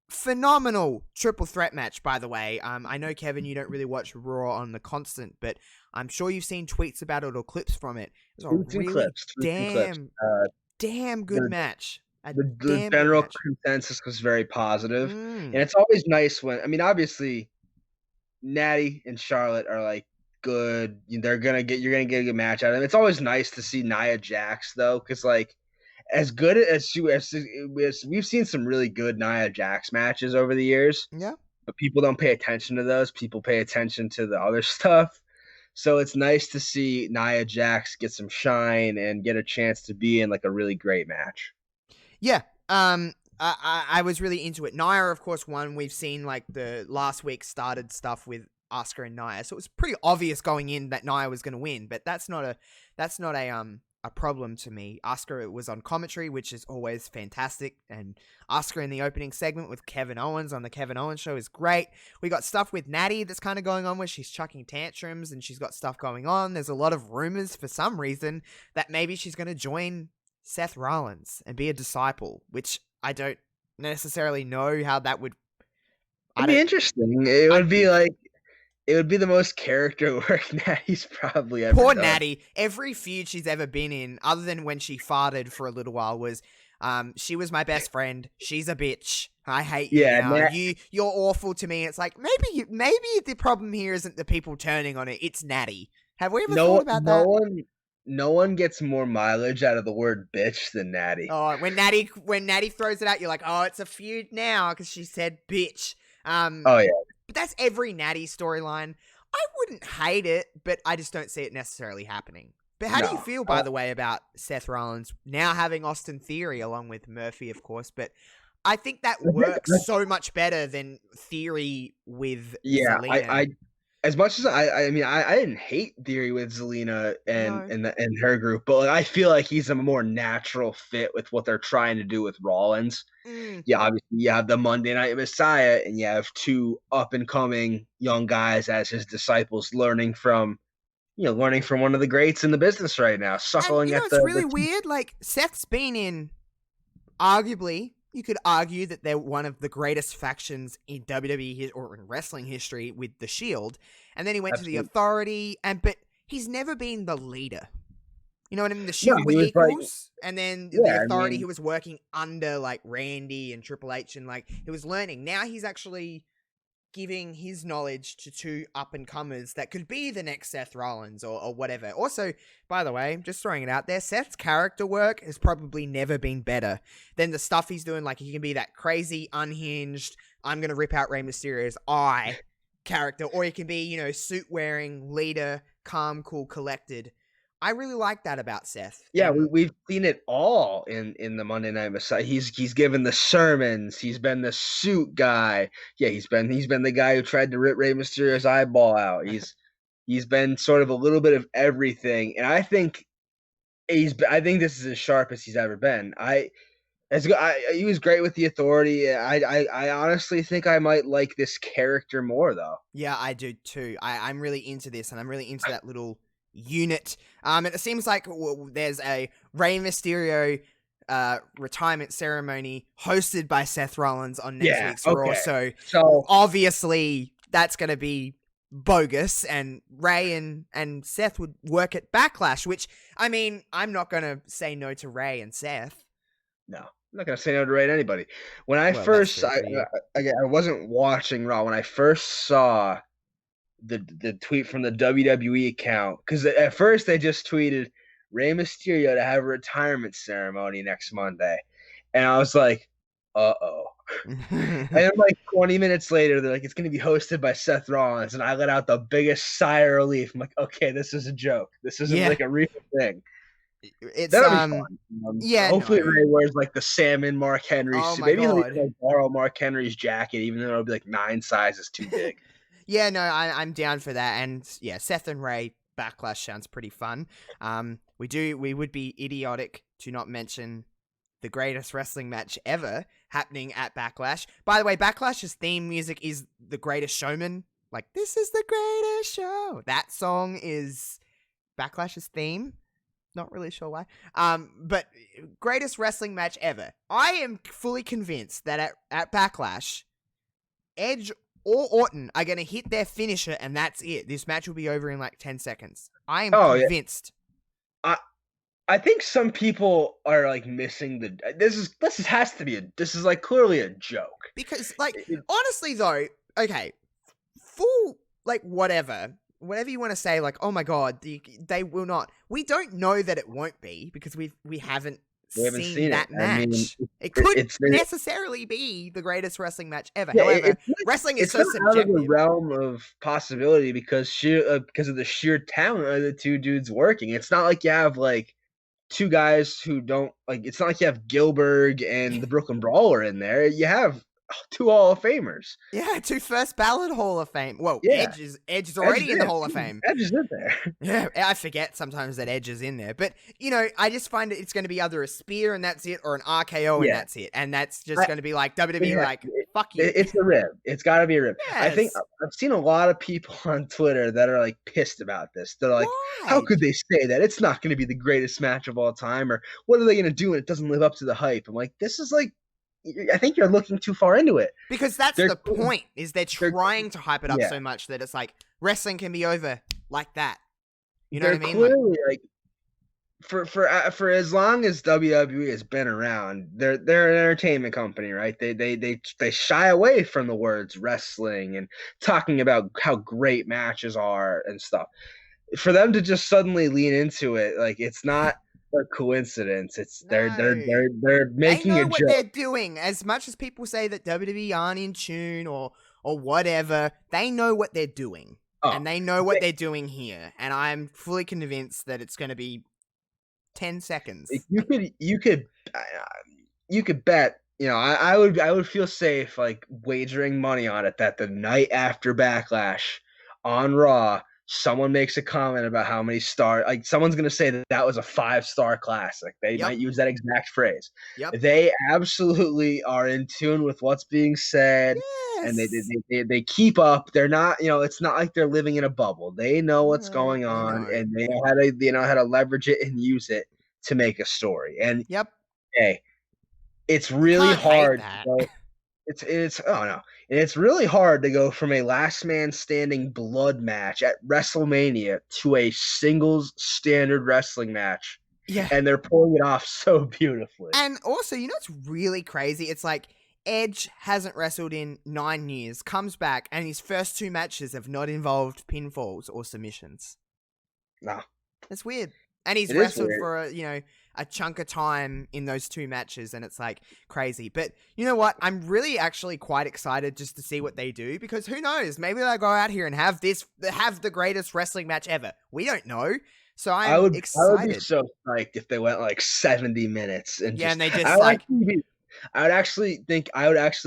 phenomenal triple threat match, by the way. I know, Kevin, you don't really watch Raw on the constant, but I'm sure you've seen tweets about it or clips from it. It was a really damn good match. The general consensus was very positive. And it's always nice when, I mean, obviously, Natty and Charlotte are like good. You're gonna get a good match out of them. It's always nice to see Nia Jax though, because like as good as we've seen some really good Nia Jax matches over the years. Yeah, but people don't pay attention to those. People pay attention to the other stuff. So it's nice to see Nia Jax get some shine and get a chance to be in like a really great match. Yeah. I was really into it. Nia, of course, won. We've seen like the last week started stuff with Asuka and Nia, so it was pretty obvious going in that Nia was going to win. But that's not a problem to me. Asuka was on commentary, which is always fantastic, and Asuka in the opening segment with Kevin Owens on the Kevin Owens show is great. We got stuff with Natty that's kind of going on where she's chucking tantrums and she's got stuff going on. There's a lot of rumors for some reason that maybe she's going to join Seth Rollins and be a disciple, which I don't necessarily know how that would. It'd be interesting. It would be like, it would be the most character work Natty's probably ever Poor done. Natty. Every feud she's ever been in, other than when she farted for a little while, was she was my best friend. She's a bitch. I hate you now. You're awful to me. It's like maybe the problem here isn't the people turning on it. It's Natty. Have we ever thought about that? No one gets more mileage out of the word bitch than Natty. Oh, when Natty throws it out, you're like, oh, it's a feud now because she said bitch. Oh yeah. But that's every Natty storyline. I wouldn't hate it, but I just don't see it necessarily happening. But how do you feel, by the way, about Seth Rollins now having Austin Theory along with Murphy, of course? But I think that works so much better than Theory with Zelina. I as much as I mean I didn't hate Theory with Zelina and her group, but like, I feel like he's a more natural fit with what they're trying to do with Rollins. Yeah, obviously you have the Monday Night Messiah, and you have two up and coming young guys as his disciples, learning from one of the greats in the business right now, suckling at the. It's really weird. Like Seth's been in, arguably, you could argue that they're one of the greatest factions in WWE or in wrestling history with the Shield, and then he went to the Authority, but he's never been the leader. You know what I mean? The Shield were equals, and then the Authority, he was working under like Randy and Triple H, and like he was learning. Now he's actually giving his knowledge to two up-and-comers that could be the next Seth Rollins or whatever. Also, by the way, just throwing it out there, Seth's character work has probably never been better than the stuff he's doing. Like, he can be that crazy, unhinged, I'm going to rip out Rey Mysterio's eye character, or he can be, suit-wearing, leader, calm, cool, collected. I really like that about Seth. Yeah, we've seen it all in the Monday Night Messiah. He's given the sermons. He's been the suit guy. Yeah, he's been the guy who tried to rip Rey Mysterio's eyeball out. He's been sort of a little bit of everything, and I think this is as sharp as he's ever been. He was great with the Authority. I honestly think I might like this character more though. Yeah, I do too. I'm really into this, and I'm really into that little unit. And it seems like there's a Rey Mysterio retirement ceremony hosted by Seth Rollins on next week's Raw. So obviously that's going to be bogus, and Rey and Seth would work at Backlash, which, I mean, I'm not going to say no to Rey and Seth. No, I'm not going to say no to Rey to anybody. When I wasn't watching Raw. When I first saw the tweet from the WWE account, because at first they just tweeted Rey Mysterio to have a retirement ceremony next Monday, and I was like, uh-oh. And then like 20 minutes later, they're like, it's going to be hosted by Seth Rollins, and I let out the biggest sigh of relief. I'm like, okay, this is a joke. This isn't like a real thing. That'll be fun. Hopefully Rey wears like the salmon Mark Henry suit. Maybe he'll like, borrow Mark Henry's jacket, even though it'll be like 9 sizes too big. Yeah, no, I'm down for that. And yeah, Seth and Rey Backlash sounds pretty fun. We would be idiotic to not mention the greatest wrestling match ever happening at Backlash. By the way, Backlash's theme music is The Greatest Showman. Like, this is the greatest show. That song is Backlash's theme. Not really sure why. But greatest wrestling match ever. I am fully convinced that at Backlash, Edge or Orton are going to hit their finisher, and that's it. This match will be over in like 10 seconds. I am convinced. Yeah. I think some people are like missing this is like clearly a joke. Because like honestly though, okay, full like whatever you want to say, like, oh my god, they will not. We don't know that it won't be because we haven't seen that match. I mean, it could necessarily be the greatest wrestling match ever. Yeah, however, wrestling is so subjective. It's out of the realm of possibility because of the sheer talent of the two dudes working. It's not like you have like two guys who don't like. It's not like you have Gilbert and the Brooklyn Brawler in there. You have 2 Hall of Famers. Yeah, 2 first ballot Hall of Fame. Well, yeah. Edge is already in the Hall of Fame. Edge is in there. Yeah, I forget sometimes that Edge is in there. But, I just find it's going to be either a spear and that's it, or an RKO and that's it. And that's just going to be like WWE, like, Fuck you. It's a rib. It's got to be a rib. I think Yes. I've seen a lot of people on Twitter that are like pissed about this. They're like, how Why? could they say that? It's not going to be the greatest match of all time, or what are they going to do when it doesn't live up to the hype? I'm like, this is like, I think you're looking too far into it. Because that's They're the point, is they're trying to hype it up yeah. so much that it's like, wrestling can be over like that. You know They're what I mean? clearly like for as long as WWE has been around, they're an entertainment company, right? They shy away from the words wrestling and talking about how great matches are and stuff. For them to just suddenly lean into it, like, it's not a coincidence. It's they're They making know a what joke. they're doing. As much as people say that WWE aren't in tune or whatever, they know what they're doing. And they know what they're doing here. And I'm fully convinced that it's going to be 10 seconds. You could bet. You know, I would feel safe like wagering money on it that the night after Backlash on Raw, someone makes a comment about how many stars. Like, someone's gonna say that was a 5-star classic. They might use that exact phrase. Yep. They absolutely are in tune with what's being said. Yes. And they keep up. They're not, you know, it's not like they're living in a bubble. They know what's going on, and they know how to leverage it and use it to make a story. And Yep. hey, it's really Can't hate hard. that. It's really hard to go from a last man standing blood match at WrestleMania to a singles standard wrestling match. Yeah. And they're pulling it off so beautifully. And also, you know what's really crazy? It's like Edge hasn't wrestled in 9 years, comes back, and his first 2 matches have not involved pinfalls or submissions. No. That's weird. And he's It is wrestled weird. for a chunk of time in those 2 matches, and it's like crazy. But you know what? I'm really actually quite excited just to see what they do, because who knows? Maybe they'll go out here and have the greatest wrestling match ever. We don't know. So I'm excited. I would be so psyched if they went like 70 minutes and and they just I would actually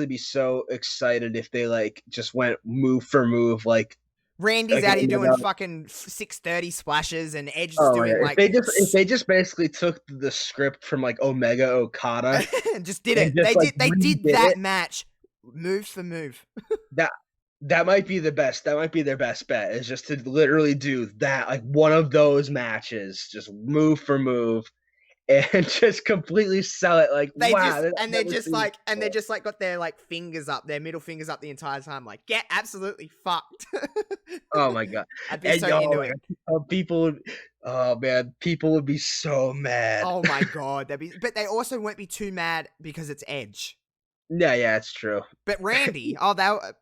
be so excited if they like just went move for move, like Randy's out here doing fucking 630 splashes, and Edge is doing like. If they just basically took the script from like Omega Okada and just did it. They did that match move for move. That might be the best. That might be their best bet, is just to literally do that, like one of those matches, just move for move, and just completely sell it. Like, they wow, just got their like fingers up, their middle fingers up the entire time, like, get absolutely fucked. Oh my god, I'd be so into it. People would be so mad. Oh my god, but they also won't be too mad because it's Edge. Yeah, it's true. But Randy, do you like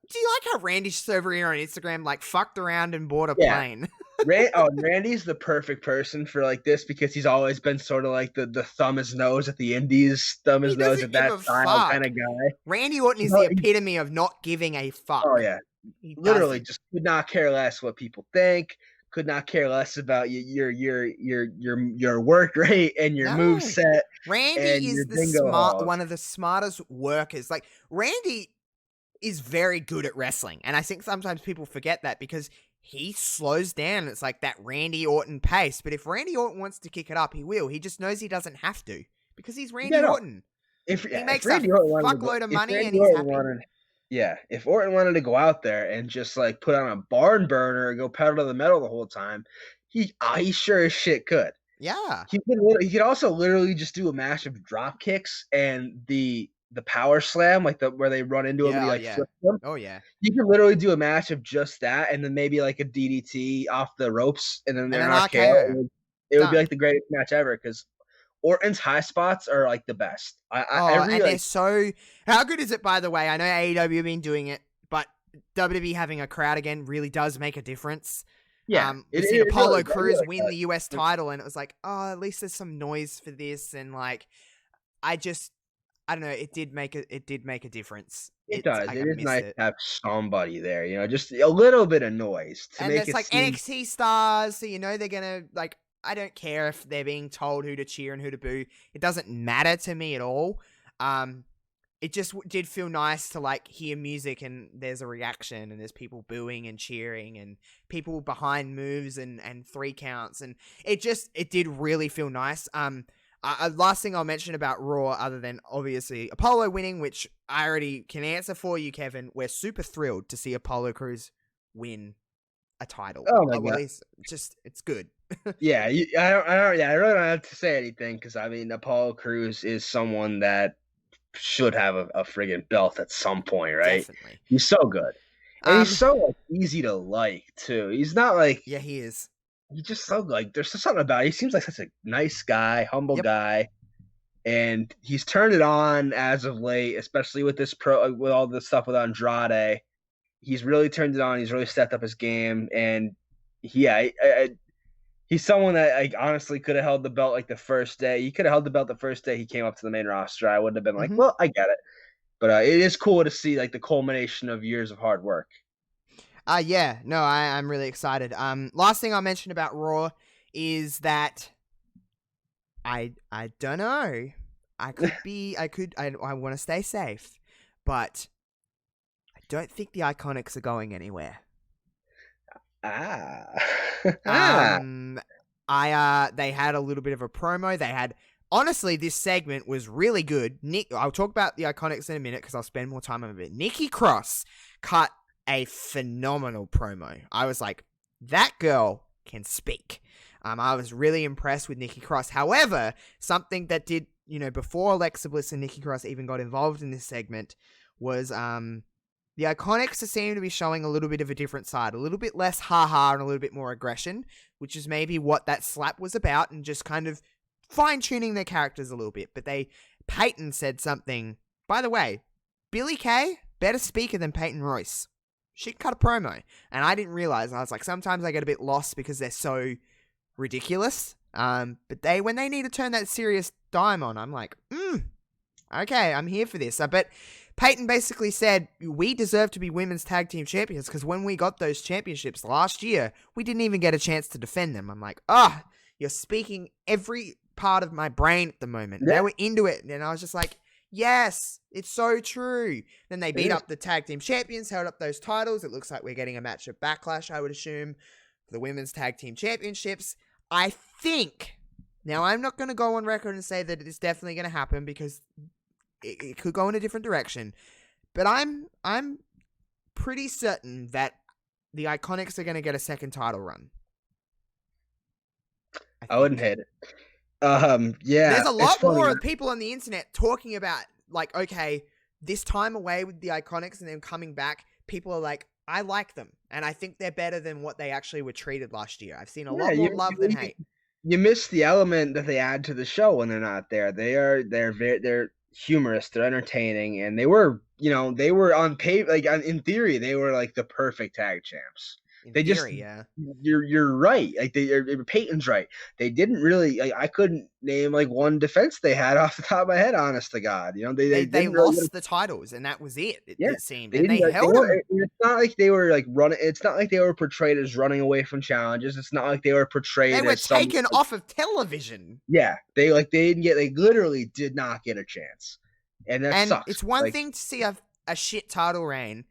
how Randy's over here on Instagram like fucked around and bought a plane? Randy's the perfect person for like this, because he's always been sort of like the thumb his nose at the indies, thumb his nose at that style kind of guy. Randy Orton is the epitome of not giving a fuck. Oh yeah, literally just could not care less what people think. Could not care less about your work rate and your move set. Randy is one of the smartest workers. Like, Randy is very good at wrestling, and I think sometimes people forget that because he slows down. It's like that Randy Orton pace. But if Randy Orton wants to kick it up, he will. He just knows he doesn't have to, because he's Randy Orton. He makes a fuckload of money and he's happy. If Orton wanted to go out there and just like put on a barn burner and go pedal to the metal the whole time, he sure as shit could. Yeah. He could also literally just do a match of drop kicks and the power slam, like where they run into him and he like flips them. Oh yeah. You could literally do a match of just that, and then maybe like a DDT off the ropes, and then they're not KO. It would be like the greatest match ever, because Orton's high spots are like the best. They're so. How good is it, by the way? I know AEW have been doing it, but WWE having a crowd again really does make a difference. Yeah, we've seen Apollo Crews win the US title, and it was like, oh, at least there's some noise for this, and like, I don't know. It did make a difference. It does. It is nice to have somebody there, you know, just a little bit of noise to make it. And it's like NXT stars, so you know they're gonna like. I don't care if they're being told who to cheer and who to boo. It doesn't matter to me at all. It just did feel nice to like hear music and there's a reaction and there's people booing and cheering and people behind moves and 3 counts, and it did really feel nice. Last thing I'll mention about Raw, other than obviously Apollo winning, which I already can answer for you, Kevin. We're super thrilled to see Apollo Crews win a title. Oh my Well, God. it's good. Yeah, I really don't have to say anything because I mean, Apollo Crews is someone that should have a friggin' belt at some point, right? Definitely. He's so good, and he's so like easy to like too. He's not like Yeah, he is. He's just so like there's just something about it. He seems like such a nice guy, humble guy, and he's turned it on as of late, especially with with all this stuff with Andrade. He's really turned it on. He's really stepped up his game, and yeah, he's someone that like honestly could have held the belt like the first day. He could have held the belt the first day he came up to the main roster. I wouldn't have been like, well, I get it, but it is cool to see like the culmination of years of hard work. Yeah, no, I'm really excited. Last thing I'll mention about Raw is that I don't know. I want to stay safe, but I don't think the IIconics are going anywhere. They had a little bit of a promo. Honestly, this segment was really good. I'll talk about the IIconics in a minute because I'll spend more time on it. Nikki Cross cut a phenomenal promo. I was like, that girl can speak. I was really impressed with Nikki Cross. However, something that did, before Alexa Bliss and Nikki Cross even got involved in this segment was, the IIconics seem to be showing a little bit of a different side, a little bit less ha-ha and a little bit more aggression, which is maybe what that slap was about and just kind of fine-tuning their characters a little bit. But Peyton said something, by the way, Billie Kay, better speaker than Peyton Royce. She cut a promo, and I didn't realize. I was like, sometimes I get a bit lost because they're so ridiculous. But when they need to turn that serious dime on, I'm like, okay, I'm here for this. But Peyton basically said, we deserve to be women's tag team champions because when we got those championships last year, we didn't even get a chance to defend them. I'm like, you're speaking every part of my brain at the moment. Yeah. They were into it, and I was just like, yes, it's so true. Then they beat up the tag team champions, held up those titles. It looks like we're getting a match at Backlash, I would assume, for the women's tag team championships. I think, now I'm not going to go on record and say that it's definitely going to happen because it could go in a different direction, but I'm pretty certain that the IIconics are going to get a second title run. I wouldn't hate it. Yeah. There's a lot more of people on the internet talking about, like, okay, this time away with the IIconics and them coming back, people are like, I like them, and I think they're better than what they actually were treated last year. I've seen a lot more love than hate. You miss the element that they add to the show when they're not there. They're humorous, they're entertaining, and they were on paper, like in theory, they were like the perfect tag champs. You're right. Like Peyton's right. They didn't really. I couldn't name like one defense they had off the top of my head. Honest to God, they lost the titles and that was it. It seemed, and they held them. It's not like they were like running. It's not like they were portrayed as running away from challenges. It's not like they were portrayed. They were taken off of television. Yeah, they literally did not get a chance, and that sucks. It's one thing to see a shit title reign.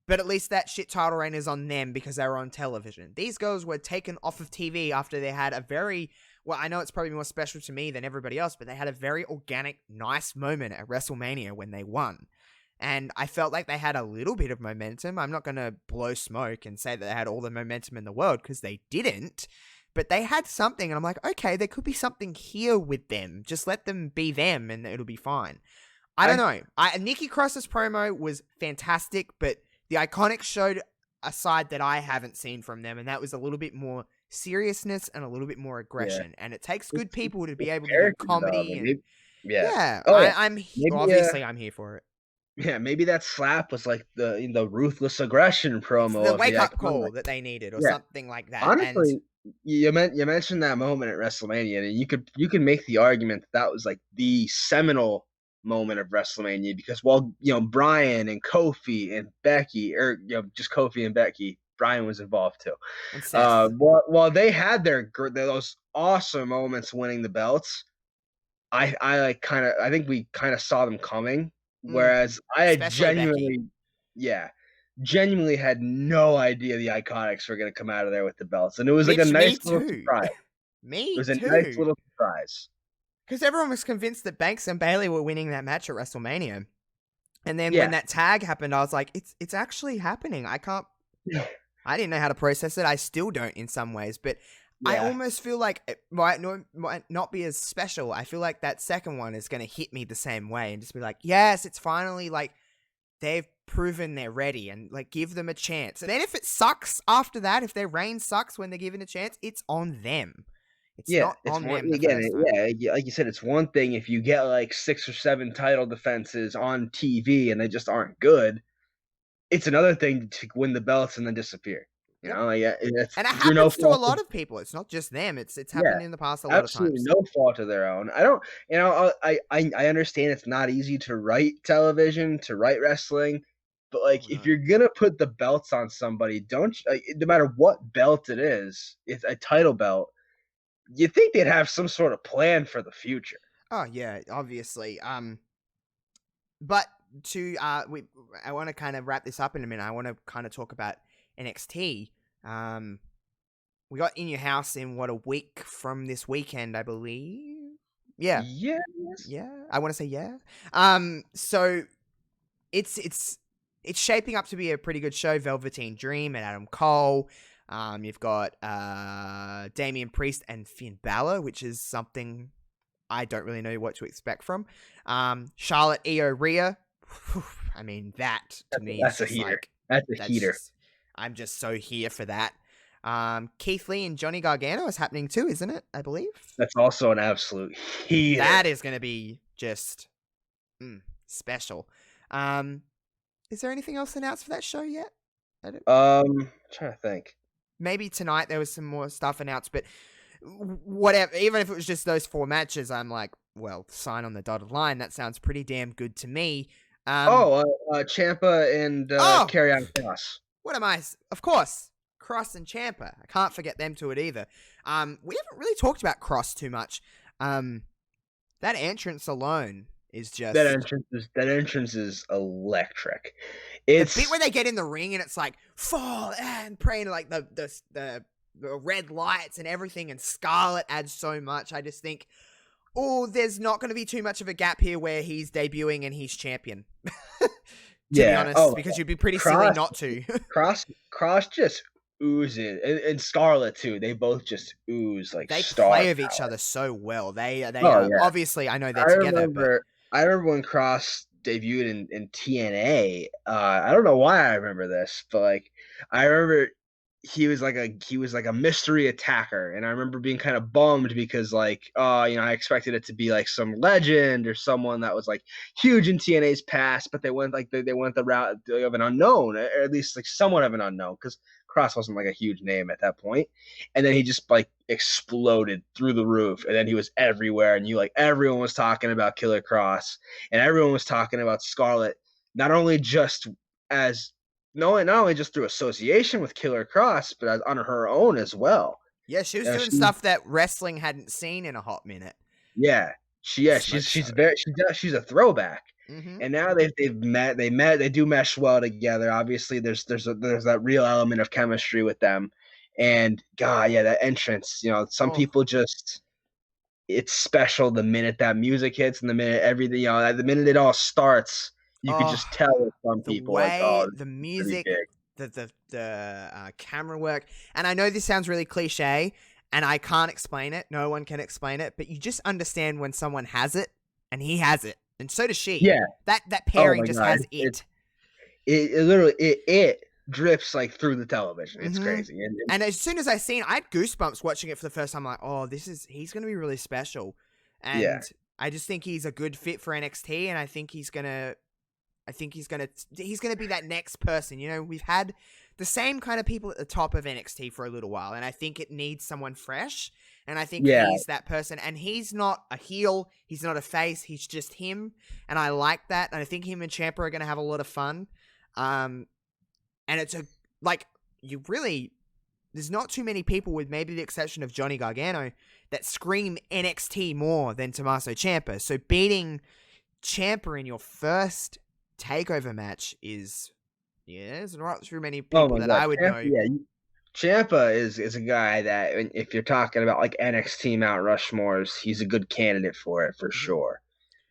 But at least that shit title reign is on them because they were on television. These girls were taken off of TV after they had a very, well, I know it's probably more special to me than everybody else, but they had a very organic, nice moment at WrestleMania when they won. And I felt like they had a little bit of momentum. I'm not going to blow smoke and say that they had all the momentum in the world because they didn't. But they had something, and I'm like, okay, there could be something here with them. Just let them be them, and it'll be fine. I don't know. Nikki Cross's promo was fantastic, but the IIconics showed a side that I haven't seen from them, and that was a little bit more seriousness and a little bit more aggression. Yeah. And it takes good people to be able to do comedy. I'm here for it. Yeah, maybe that slap was like the ruthless aggression promo. It's the wake-up call that they needed or something like that. Honestly, you mentioned that moment at WrestleMania, and you could make the argument that was like the seminal moment of WrestleMania because while Bryan and Kofi and Becky, or just Kofi and Becky, Bryan was involved too. While they had those awesome moments winning the belts, I think we kind of saw them coming. Whereas I had genuinely had no idea the IIconics were going to come out of there with the belts, and it was like a nice little surprise. Nice little surprise. Because everyone was convinced that Banks and Bailey were winning that match at WrestleMania. And then when that tag happened, I was like, it's actually happening. I didn't know how to process it. I still don't in some ways, but I almost feel like it might not be as special. I feel like that second one is going to hit me the same way and just be like, yes, it's finally like they've proven they're ready and like give them a chance. And then if it sucks after that, if their reign sucks when they're given a chance, it's on them. It's not on them. Like you said, it's one thing if you get like 6 or 7 title defenses on TV and they just aren't good. It's another thing to win the belts and then disappear. You know, and it happens to a lot of people. It's not just them. It's happened in the past a lot of times. Absolutely no fault of their own. I understand it's not easy to write television, to write wrestling, but like if you're gonna put the belts on somebody, no matter what belt it is, it's a title belt. You think they'd have some sort of plan for the future. Oh yeah, obviously. But I want to kind of wrap this up in a minute. I want to kind of talk about NXT. We got In Your House in a week from this weekend, I believe. Yeah. Yes. Yeah. I want to say yeah. So it's shaping up to be a pretty good show. Velveteen Dream and Adam Cole. You've got Damian Priest and Finn Balor, which is something I don't really know what to expect from. Charlotte, Io, Rhea. I mean, that's a heater. That's a heater. I'm just so here for that. Keith Lee and Johnny Gargano is happening too, isn't it? I believe. That's also an absolute heater. That is going to be just special. Is there anything else announced for that show yet? I'm trying to think. Maybe tonight there was some more stuff announced, but whatever. Even if it was just those 4 matches, I'm like, well, sign on the dotted line. That sounds pretty damn good to me. Ciampa and Karrion Kross. What am I? Of course, Kross and Ciampa. I can't forget them to it either. We haven't really talked about Kross too much. That entrance alone is just that entrance is electric. It's the bit where they get in the ring and it's like fall and praying like the red lights and everything, and Scarlett adds so much. I just think, there's not going to be too much of a gap here where he's debuting and he's champion. To be honest, because you'd be pretty silly not to. Kross just oozes, and Scarlett too. They both just ooze like they star play with power. each other so well. They obviously I know they're together. I remember when Kross debuted in TNA. I don't know why I remember this, but like I remember he was like a mystery attacker, and I remember being kind of bummed because like I expected it to be like some legend or someone that was like huge in TNA's past, but they went the route of an unknown, or at least like somewhat of an unknown, because Kross wasn't like a huge name at that point. And then he just like exploded through the roof, and then he was everywhere, and everyone was talking about Killer Kross, and everyone was talking about Scarlett, not only just through association with Killer Kross, but on her own as well. Yeah, she was doing stuff that wrestling hadn't seen in a hot minute. Yeah, she's a throwback. Mm-hmm. And now they do mesh well together. Obviously, there's that real element of chemistry with them. And God, yeah, that entrance. Some people just, it's special the minute that music hits and the minute everything. The minute it all starts. You could just tell with some people the music, the camera work, and I know this sounds really cliche, and I can't explain it. No one can explain it, but you just understand when someone has it, and he has it, and so does she. Yeah, that pairing just has it. It literally drips like through the television. It's crazy. And as soon as I had goosebumps watching it for the first time. Like, he's gonna be really special, and I just think he's a good fit for NXT, and I think he's gonna be that next person. We've had the same kind of people at the top of NXT for a little while, and I think it needs someone fresh, and I think he's that person. And he's not a heel, he's not a face, he's just him, and I like that, and I think him and Ciampa are going to have a lot of fun. And it's there's not too many people, with maybe the exception of Johnny Gargano, that scream NXT more than Tommaso Ciampa. So beating Ciampa in your first takeover match is, there's not too many people that I would know. Yeah, Ciampa is a guy that if you're talking about like NXT Mount Rushmores, he's a good candidate for it for sure.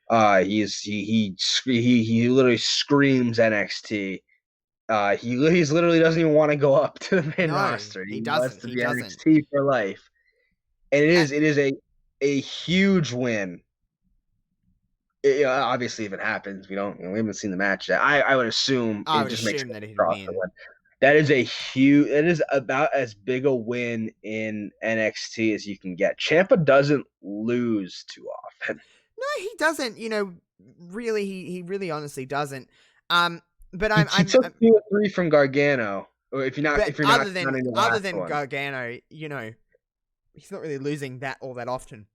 He literally screams NXT. He's literally doesn't even want to go up to the main No, roster. he He wants doesn't. to He be doesn't. NXT for life, and Uh, it is a huge win. Obviously, if it happens, we haven't seen the match yet. I would assume I it would just makes assume that he'd sense to win. win. That is a huge. That is about as big a win in NXT as you can get. Ciampa doesn't lose too often. No, he doesn't. Really, he really honestly doesn't. But He took 2 or 3 from Gargano. Or if but you're not counting the other last than one. Gargano, he's not really losing that all that often.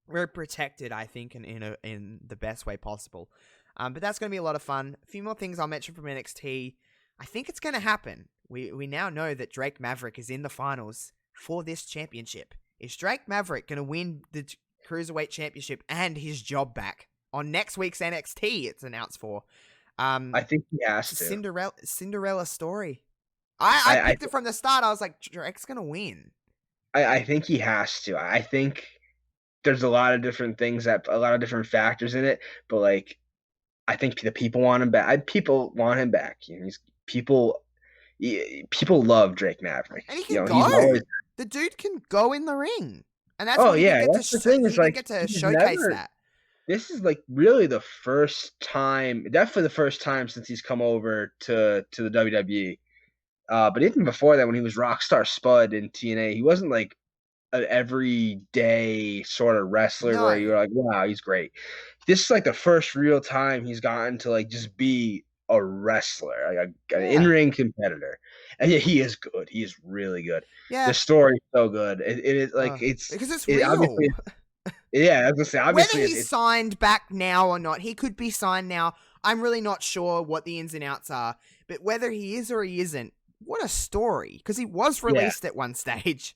Very protected, I think, in the best way possible. But that's going to be a lot of fun. A few more things I'll mention from NXT. I think it's going to happen. We now know that Drake Maverick is in the finals for this championship. Is Drake Maverick going to win the Cruiserweight Championship and his job back on next week's NXT? It's announced for. I think he has to. Cinderella story. I picked it from the start. I was like, Drake's going to win. I think he has to. I think there's a lot of different things a lot of different factors in it, but like I think the people want him back. People want him back. People love Drake Maverick. And he can He's go. always. The dude can go in the ring. And that's Oh what he yeah, didn't get that's to the thing. Is like get to he's showcase never. that. This is like really the first time, definitely the first time since he's come over to the WWE. But even before that, when he was Rockstar Spud in TNA, he wasn't like an everyday sort of wrestler where No. you're like, wow, he's great. This is like the first real time he's gotten to like just be a wrestler, like an in-ring competitor. And yeah, he is good. He is really good. Yeah. The story's so good. It is like because it's real. Yeah, I was gonna say obviously whether he's signed back now or not, he could be signed now. I'm really not sure what the ins and outs are, but whether he is or he isn't, what a story! Because he was released at one stage.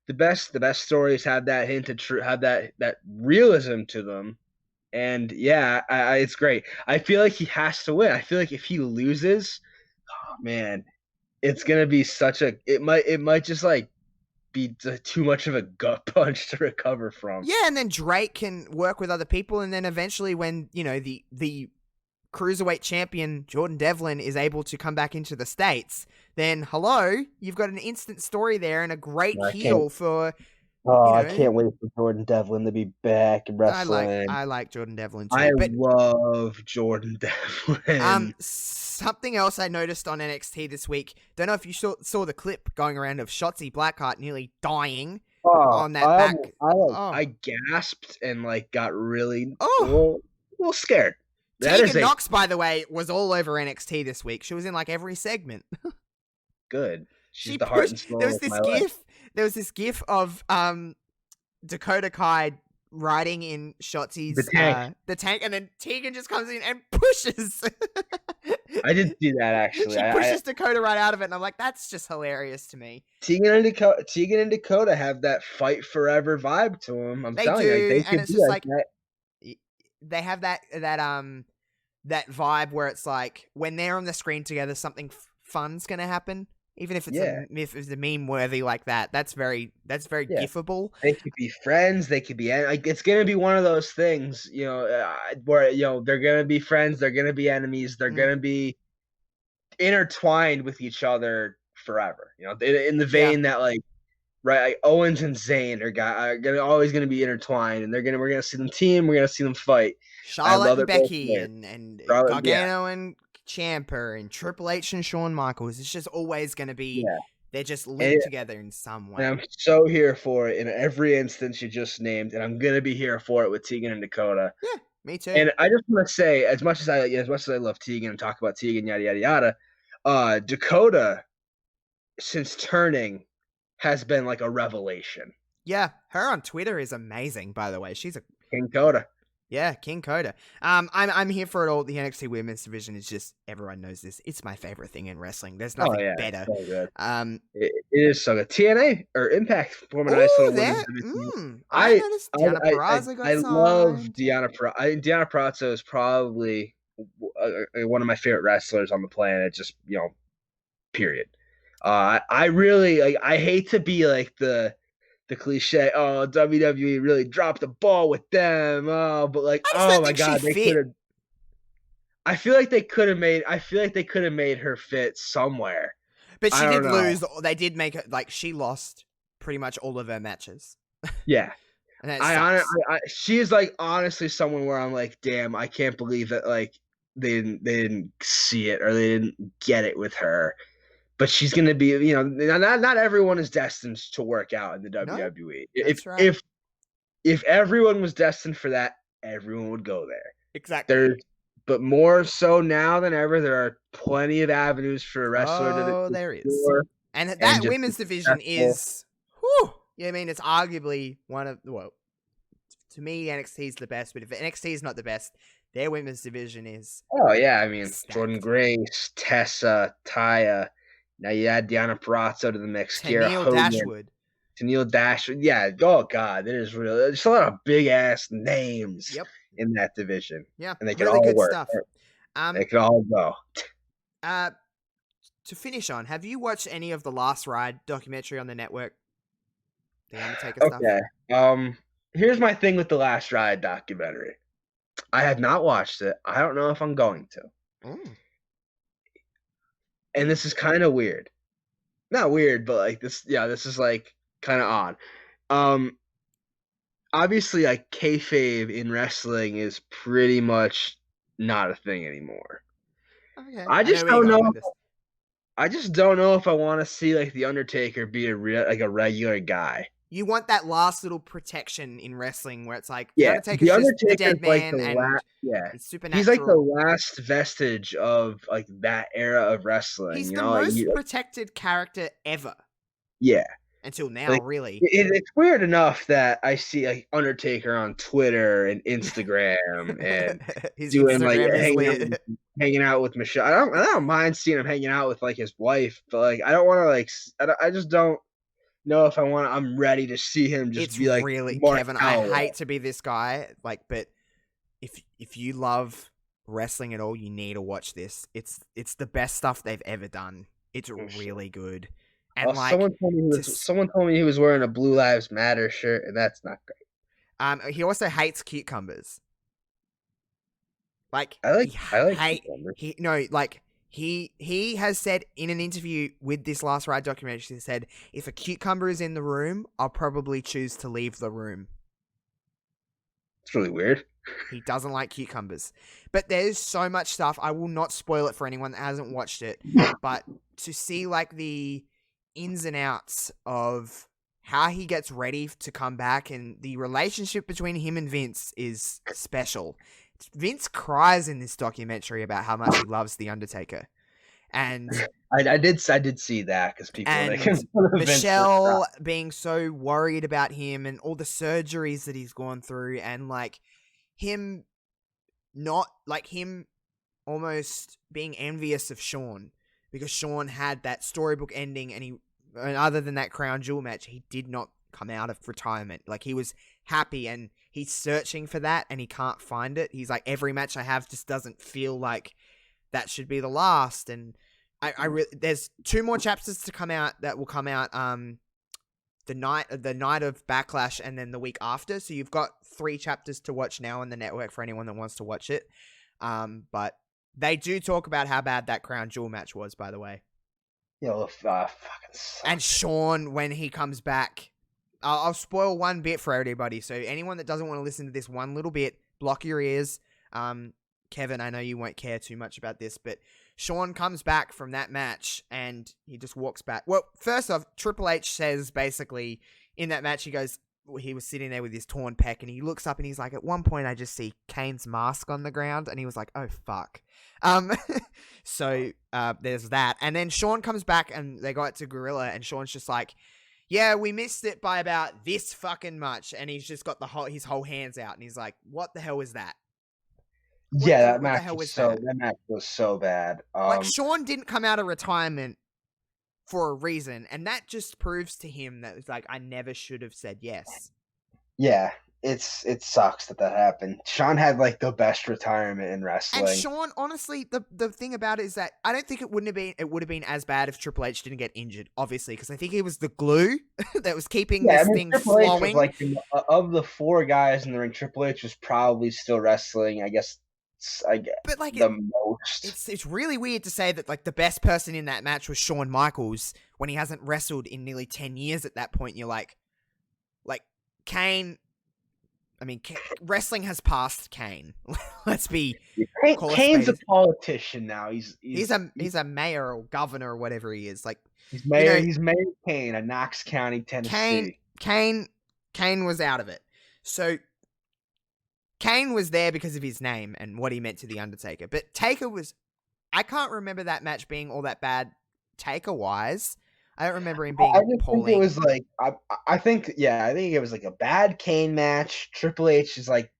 The best stories have that hint of have that realism to them, and yeah, it's great. I feel like he has to win. I feel like if he loses, oh man, it's gonna be it might just like be too much of a gut punch to recover from. Yeah, and then Drake can work with other people, and then eventually when, the Cruiserweight champion Jordan Devlin is able to come back into the States, then hello, you've got an instant story there and a great heel for... I can't wait for Jordan Devlin to be back in wrestling. I like Jordan Devlin too. I love Jordan Devlin. Something else I noticed on NXT this week. Don't know if you saw the clip going around of Shotzi Blackheart nearly dying on that back. I gasped and like got really a little scared. Tegan Knox, by the way, was all over NXT this week. She was in like every segment. Good. She's the heart and soul of my life. There was this gif of Dakota Kai riding in Shotzi's the tank, and then Tegan just comes in and pushes. I did see that actually. She pushes Dakota right out of it, and I'm like, that's just hilarious to me. Tegan and Dakota have that fight forever vibe to them. I'm telling you, they and it's just like that. They have that vibe where it's like when they're on the screen together, something fun's gonna happen. Even if it's a meme worthy like that, that's very gifable. They could be friends. They could be like it's gonna be one of those things, where they're gonna be friends. They're gonna be enemies. They're gonna be intertwined with each other forever. In the vein that like Owens and Zayn are always gonna be intertwined, and we're gonna see them team. We're gonna see them fight. Charlotte and Becky and Gargano and Ciampa and Triple H and Shawn Michaels. It's just always going to be, they're just linked together in some way. And I'm so here for it in every instance you just named, and I'm going to be here for it with Tegan and Dakota. Yeah, me too. And I just want to say, as much as I love Tegan and talk about Tegan, yada, yada, yada, Dakota, since turning, has been like a revelation. Yeah, her on Twitter is amazing, by the way. She's a King Coda. Yeah, King Coda. I'm here for it all. The NXT Women's Division is just, everyone knows this. It's my favorite thing in wrestling. There's nothing better. So good. It is so good. TNA or Impact form a nice little women's division. I noticed Deanna Purrazzo got signed. I love Deanna Purrazzo. Deanna Purrazzo is probably one of my favorite wrestlers on the planet. Just period. I really like. I hate to be like the cliche. Oh, WWE really dropped the ball with them. Oh, but like, I just oh don't my think she god, they fit. could have. I feel like they could have made. I feel like they could have made her fit somewhere. But I she don't did know. lose. They did make her, like, she lost pretty much all of her matches. Yeah, And that sucks. she is like honestly someone where I'm like, damn, I can't believe that like they didn't see it or they didn't get it with her. But she's gonna be, not everyone is destined to work out in the No, WWE. that's right. If everyone was destined for that, everyone would go there. Exactly. But more so now than ever, there are plenty of avenues for a wrestler to Oh, there is. explore And and that just women's be division successful. is, whew, yeah, I mean, it's arguably one of, well, to me, NXT is the best, but if NXT is not the best, their women's division is Oh yeah, I mean Jordan stacked. Grace, Tessa, Taya. Now you add Deanna Purrazzo to the mix. Kiera Tenille Hogan, Dashwood. Tennille Dashwood. Yeah. Oh god, there's a lot of big ass names Yep. in that division, Yeah. and they can Really all good work. stuff. They can all go. To finish on, have you watched any of the Last Ride documentary on the network? The Undertaker stuff? Okay. Here's my thing with the Last Ride documentary. I have not watched it. I don't know if I'm going to. Mm. And this is kind of weird. Not weird, but like this. Yeah, this is like kind of odd. Obviously, like kayfabe in wrestling is pretty much not a thing anymore. Okay. I I just know where you're don't going know. with this. I just don't know if I want to see like the Undertaker be a regular guy. You want that last little protection in wrestling where it's like the Yeah, Undertaker's the just the Undertaker's dead like man the and last. Yeah, he's he's like the supernatural. last vestige of like that era of wrestling. He's You the know, like, most protected character ever. yeah. Until now, Like, really. it's weird enough that I see like Undertaker on Twitter and Instagram and His doing like Instagram is lit. hanging out with Michelle. I don't mind seeing him hanging out with like his wife, but like I don't want to like I just don't know if I'm ready to see him just It's be like really, Mark Kevin, I Calloway. hate to be this guy, like, but if you love wrestling at all, you need to watch this. It's the best stuff they've ever done. It's really good. And Well, like someone told me he was wearing a Blue Lives Matter shirt, and that's not great. he also hates cucumbers. Like I like cucumbers. He has said in an interview with this Last Ride documentary, he said, if a cucumber is in the room, I'll probably choose to leave the room. It's really weird. He doesn't like cucumbers. But there's so much stuff. I will not spoil it for anyone that hasn't watched it. But to see like the ins and outs of how he gets ready to come back and the relationship between him and Vince is special. Vince cries in this documentary about how much he loves The Undertaker. And I did see that because people were making fun of Michelle being so worried about him and all the surgeries that he's gone through and like him almost being envious of Shawn because Shawn had that storybook ending and other than that crown jewel match, he did not come out of retirement. Like he was happy and he's searching for that and he can't find it. He's like, every match I have just doesn't feel like that should be the last. And I really, there's 2 more chapters to come out that will come out the night of Backlash and then the week after. So you've got 3 chapters to watch now on the network for anyone that wants to watch it. But they do talk about how bad that crown jewel match was, by the way. Yo, fucking sucks. And Shawn, when he comes back, I'll spoil one bit for everybody. So anyone that doesn't want to listen to this one little bit, block your ears. Kevin, I know you won't care too much about this, but Shawn comes back from that match and he just walks back. Well, first off, Triple H says basically in that match, he goes, he was sitting there with his torn pec and he looks up and he's like, at one point I just see Kane's mask on the ground and he was like, oh fuck. So there's that. And then Shawn comes back and they go out to Gorilla and Shawn's just like, yeah, we missed it by about this fucking much. And he's just got his whole hands out and he's like, what the hell is that? That match was so bad. Like Shawn didn't come out of retirement for a reason, and that just proves to him that it's like I never should have said yes. Yeah, it sucks that happened. Sean had like the best retirement in wrestling. And Sean, honestly, the thing about it is that I don't think it would have been as bad if Triple H didn't get injured, obviously, because I think he was the glue that was keeping this thing Triple H was flowing. like of the 4 guys in the ring, Triple H was probably still wrestling. I guess but like the most. It's really weird to say that like the best person in that match was Shawn Michaels when he hasn't wrestled in nearly 10 years at that point. You're like Kane. I mean, wrestling has passed Kane. Let's be. Kane's a politician now. He's a mayor or governor or whatever he is. Like he's mayor. He's Mayor Kane of Knox County, Tennessee. Kane was out of it. So Kane was there because of his name and what he meant to the Undertaker. But Taker was. I can't remember that match being all that bad, Taker wise. I don't remember him being appalling. Think it was like I think it was like a bad Kane match. Triple H is like,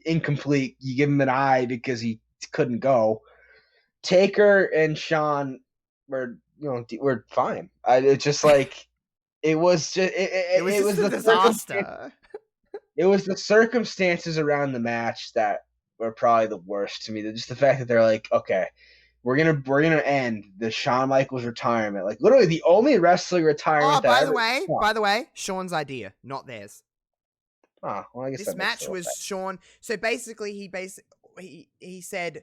incomplete. You give him an eye because he couldn't go. Taker and Sean were fine. It's just like it was a disaster. It was the circumstances around the match that were probably the worst to me. Just the fact that they're like, okay, we're gonna end the Shawn Michaels retirement. Like literally the only wrestling retirement. Oh, by the way, Shawn's idea, not theirs. Oh, well, I guess this match was Shawn. So basically, he said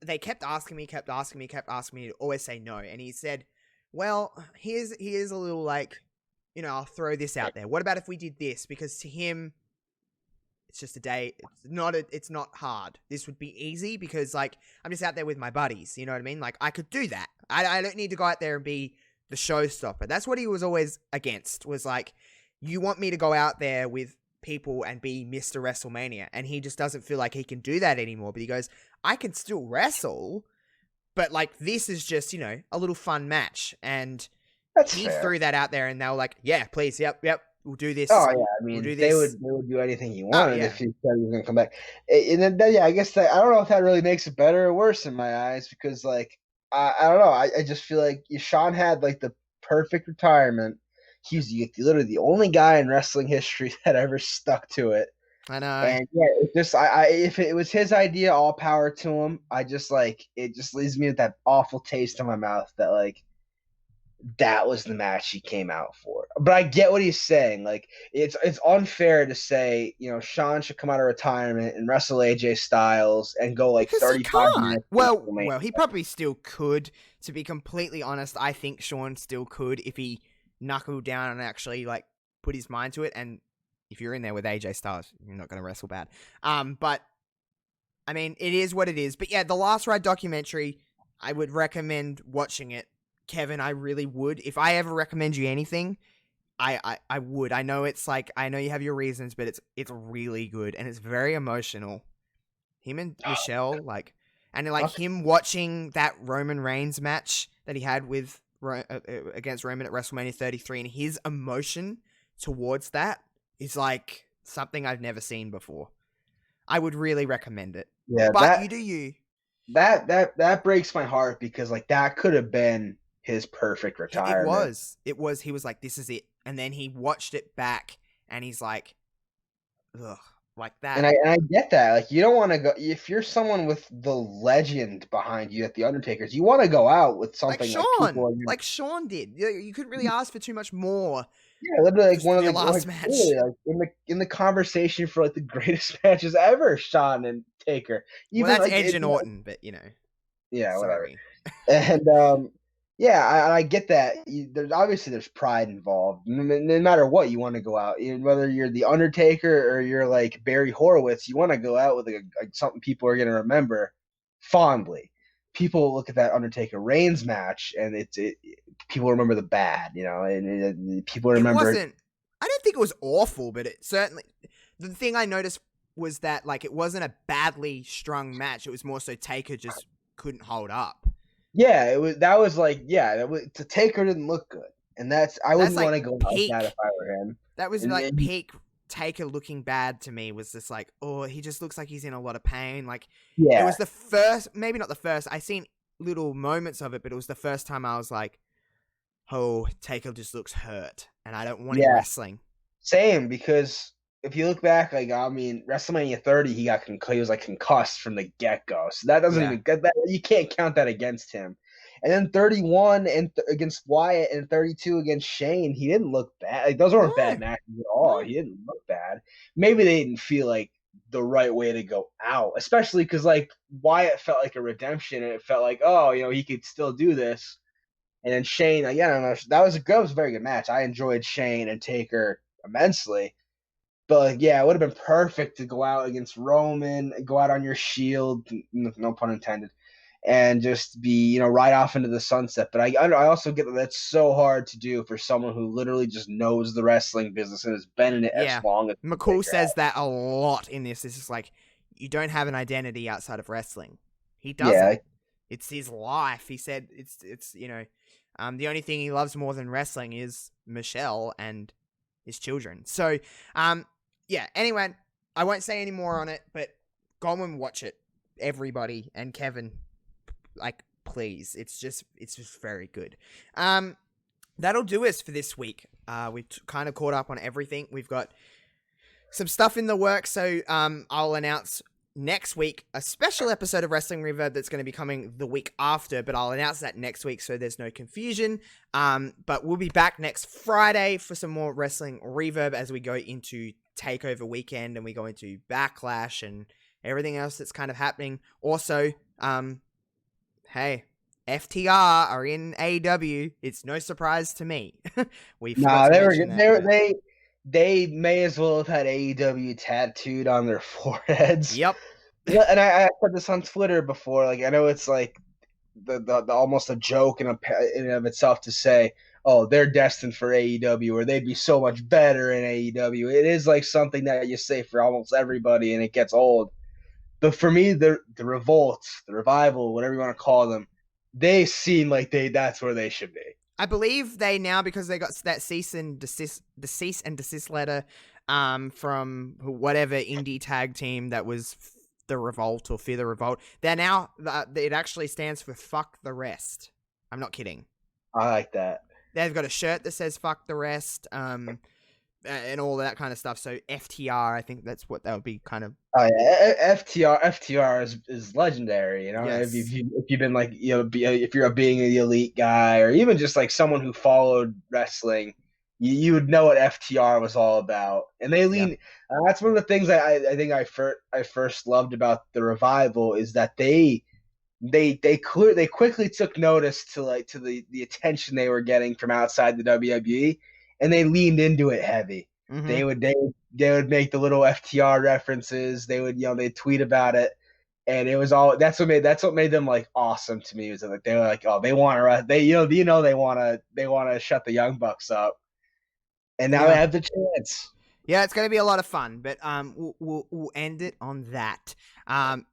they kept asking me to always say no, and he said, "Well, here's a little like, I'll throw this out there. What about if we did this? Because to him, it's just a day. It's not hard. This would be easy because like I'm just out there with my buddies. You know what I mean? Like I could do that. I don't need to go out there and be the showstopper. That's what he was always against. Was like, you want me to go out there with people and be Mr. WrestleMania, and he just doesn't feel like he can do that anymore. But he goes, I can still wrestle, but like this is just a little fun match, and he threw that out there, and they were like, yeah, please, yep. We'll do this. Oh yeah, I mean, they would do anything he wanted if he said he was gonna come back. And then I guess that I don't know if that really makes it better or worse in my eyes because like I don't know. I just feel like Sean had like the perfect retirement. He was literally the only guy in wrestling history that ever stuck to it. I know. And yeah, it just if it was his idea, all power to him. I just like it just leaves me with that awful taste in my mouth that like. That was the match he came out for. But I get what he's saying. Like it's unfair to say, Sean should come out of retirement and wrestle AJ Styles and go like 35 minutes. Well, he probably still could. To be completely honest, I think Sean still could if he knuckled down and actually like put his mind to it. And if you're in there with AJ Styles, you're not going to wrestle bad. But I mean, it is what it is. But yeah, the Last Ride documentary, I would recommend watching it. Kevin, I really would. If I ever recommend you anything, I would. I know you have your reasons, but it's really good and it's very emotional. Him and Michelle, him watching that Roman Reigns match that he had with against Roman at WrestleMania 33, and his emotion towards that is like something I've never seen before. I would really recommend it. Yeah, but you do you. That breaks my heart because like that could have been his perfect retirement. It was. He was like, this is it. And then he watched it back and he's like, ugh, like that. And I get that. Like, you don't want to go, if you're someone with the legend behind you at the Undertaker's, you want to go out with something like Sean did. You couldn't really ask for too much more. Yeah, literally like one of the last match. Like, in the conversation for like the greatest matches ever, Sean and Taker. Even that's like, Edge and Orton, but Yeah, sorry. Whatever. And yeah, I get that. There's pride involved. No matter what, you want to go out. Whether you're the Undertaker or you're like Barry Horowitz, you want to go out with something people are going to remember fondly. People look at that Undertaker Reigns match, and people remember the bad, and people remember. I don't think it was awful, but it certainly. The thing I noticed was that like it wasn't a badly strung match. It was more so Taker just couldn't hold up. Yeah, it was. That was like, the Taker didn't look good, and I wouldn't want to go like that if I were him. That was peak Taker looking bad to me. Was just like, oh, he just looks like he's in a lot of pain. Like, it was the first, maybe not the first. I seen little moments of it, but it was the first time I was like, oh, Taker just looks hurt, and I don't want him wrestling. Same, because if you look back, like I mean, WrestleMania 30, he was like concussed from the get go. So that doesn't even get that. You can't count that against him. And then 31 and against Wyatt and 32 against Shane, he didn't look bad. Like those weren't bad matches at all. He didn't look bad. Maybe they didn't feel like the right way to go out, especially because like Wyatt felt like a redemption, and it felt like, oh, he could still do this. And then Shane, I don't know, that was a very good match. I enjoyed Shane and Taker immensely. But like, yeah, it would have been perfect to go out against Roman, go out on your Shield, no pun intended, and just be, ride off into the sunset. But I also get that that's so hard to do for someone who literally just knows the wrestling business and has been in it as long as McCool says that a lot in this. It's just like, you don't have an identity outside of wrestling. He doesn't. Yeah. It's his life. He said it's the only thing he loves more than wrestling is Michelle and his children. So, yeah, anyway, I won't say any more on it, but go and watch it, everybody, and Kevin, like, please. It's just very good. That'll do us for this week. We've kind of caught up on everything. We've got some stuff in the works, so I'll announce next week a special episode of Wrestling Reverb that's going to be coming the week after, but I'll announce that next week so there's no confusion. But we'll be back next Friday for some more Wrestling Reverb as we go into TakeOver weekend and we go into Backlash and everything else that's kind of happening. Also, hey, FTR are in AEW. It's no surprise to me. They may as well have had AEW tattooed on their foreheads. Yep. And I said this on Twitter before. Like, I know it's like the almost a joke in and of itself to say, oh, they're destined for AEW, or they'd be so much better in AEW. It is like something that you say for almost everybody, and it gets old. But for me, the Revolt, the Revival, whatever you want to call them, they seem like that's where they should be. I believe they now, because they got that cease and desist letter from whatever indie tag team that was the Revolt or Fear the Revolt. They're now, it actually stands for Fuck the Rest. I'm not kidding. I like that. They've got a shirt that says Fuck the Rest, and all that kind of stuff. So FTR, I think that's what that would be kind of. Oh yeah, FTR is legendary. Yes. If you've been like, if you're being the elite guy, or even just like someone who followed wrestling, you would know what FTR was all about. And they lean. Yeah. That's one of the things I think I first loved about the Revival is that they quickly took notice to the attention they were getting from outside the WWE, and they leaned into it heavy. Mm-hmm. They would make the little FTR references. They would they'd tweet about it, and it was all that's what made them like awesome to me. Was that like they were like, oh, they want to they want to shut the Young Bucks up, and now they have the chance. Yeah, it's going to be a lot of fun, but we'll end it on that.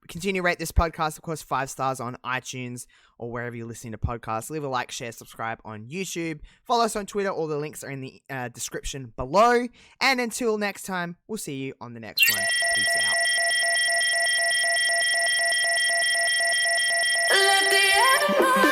Continue to rate this podcast, of course, 5 stars on iTunes or wherever you're listening to podcasts. Leave a like, share, subscribe on YouTube. Follow us on Twitter. All the links are in the description below. And until next time, we'll see you on the next one. Peace out. Let the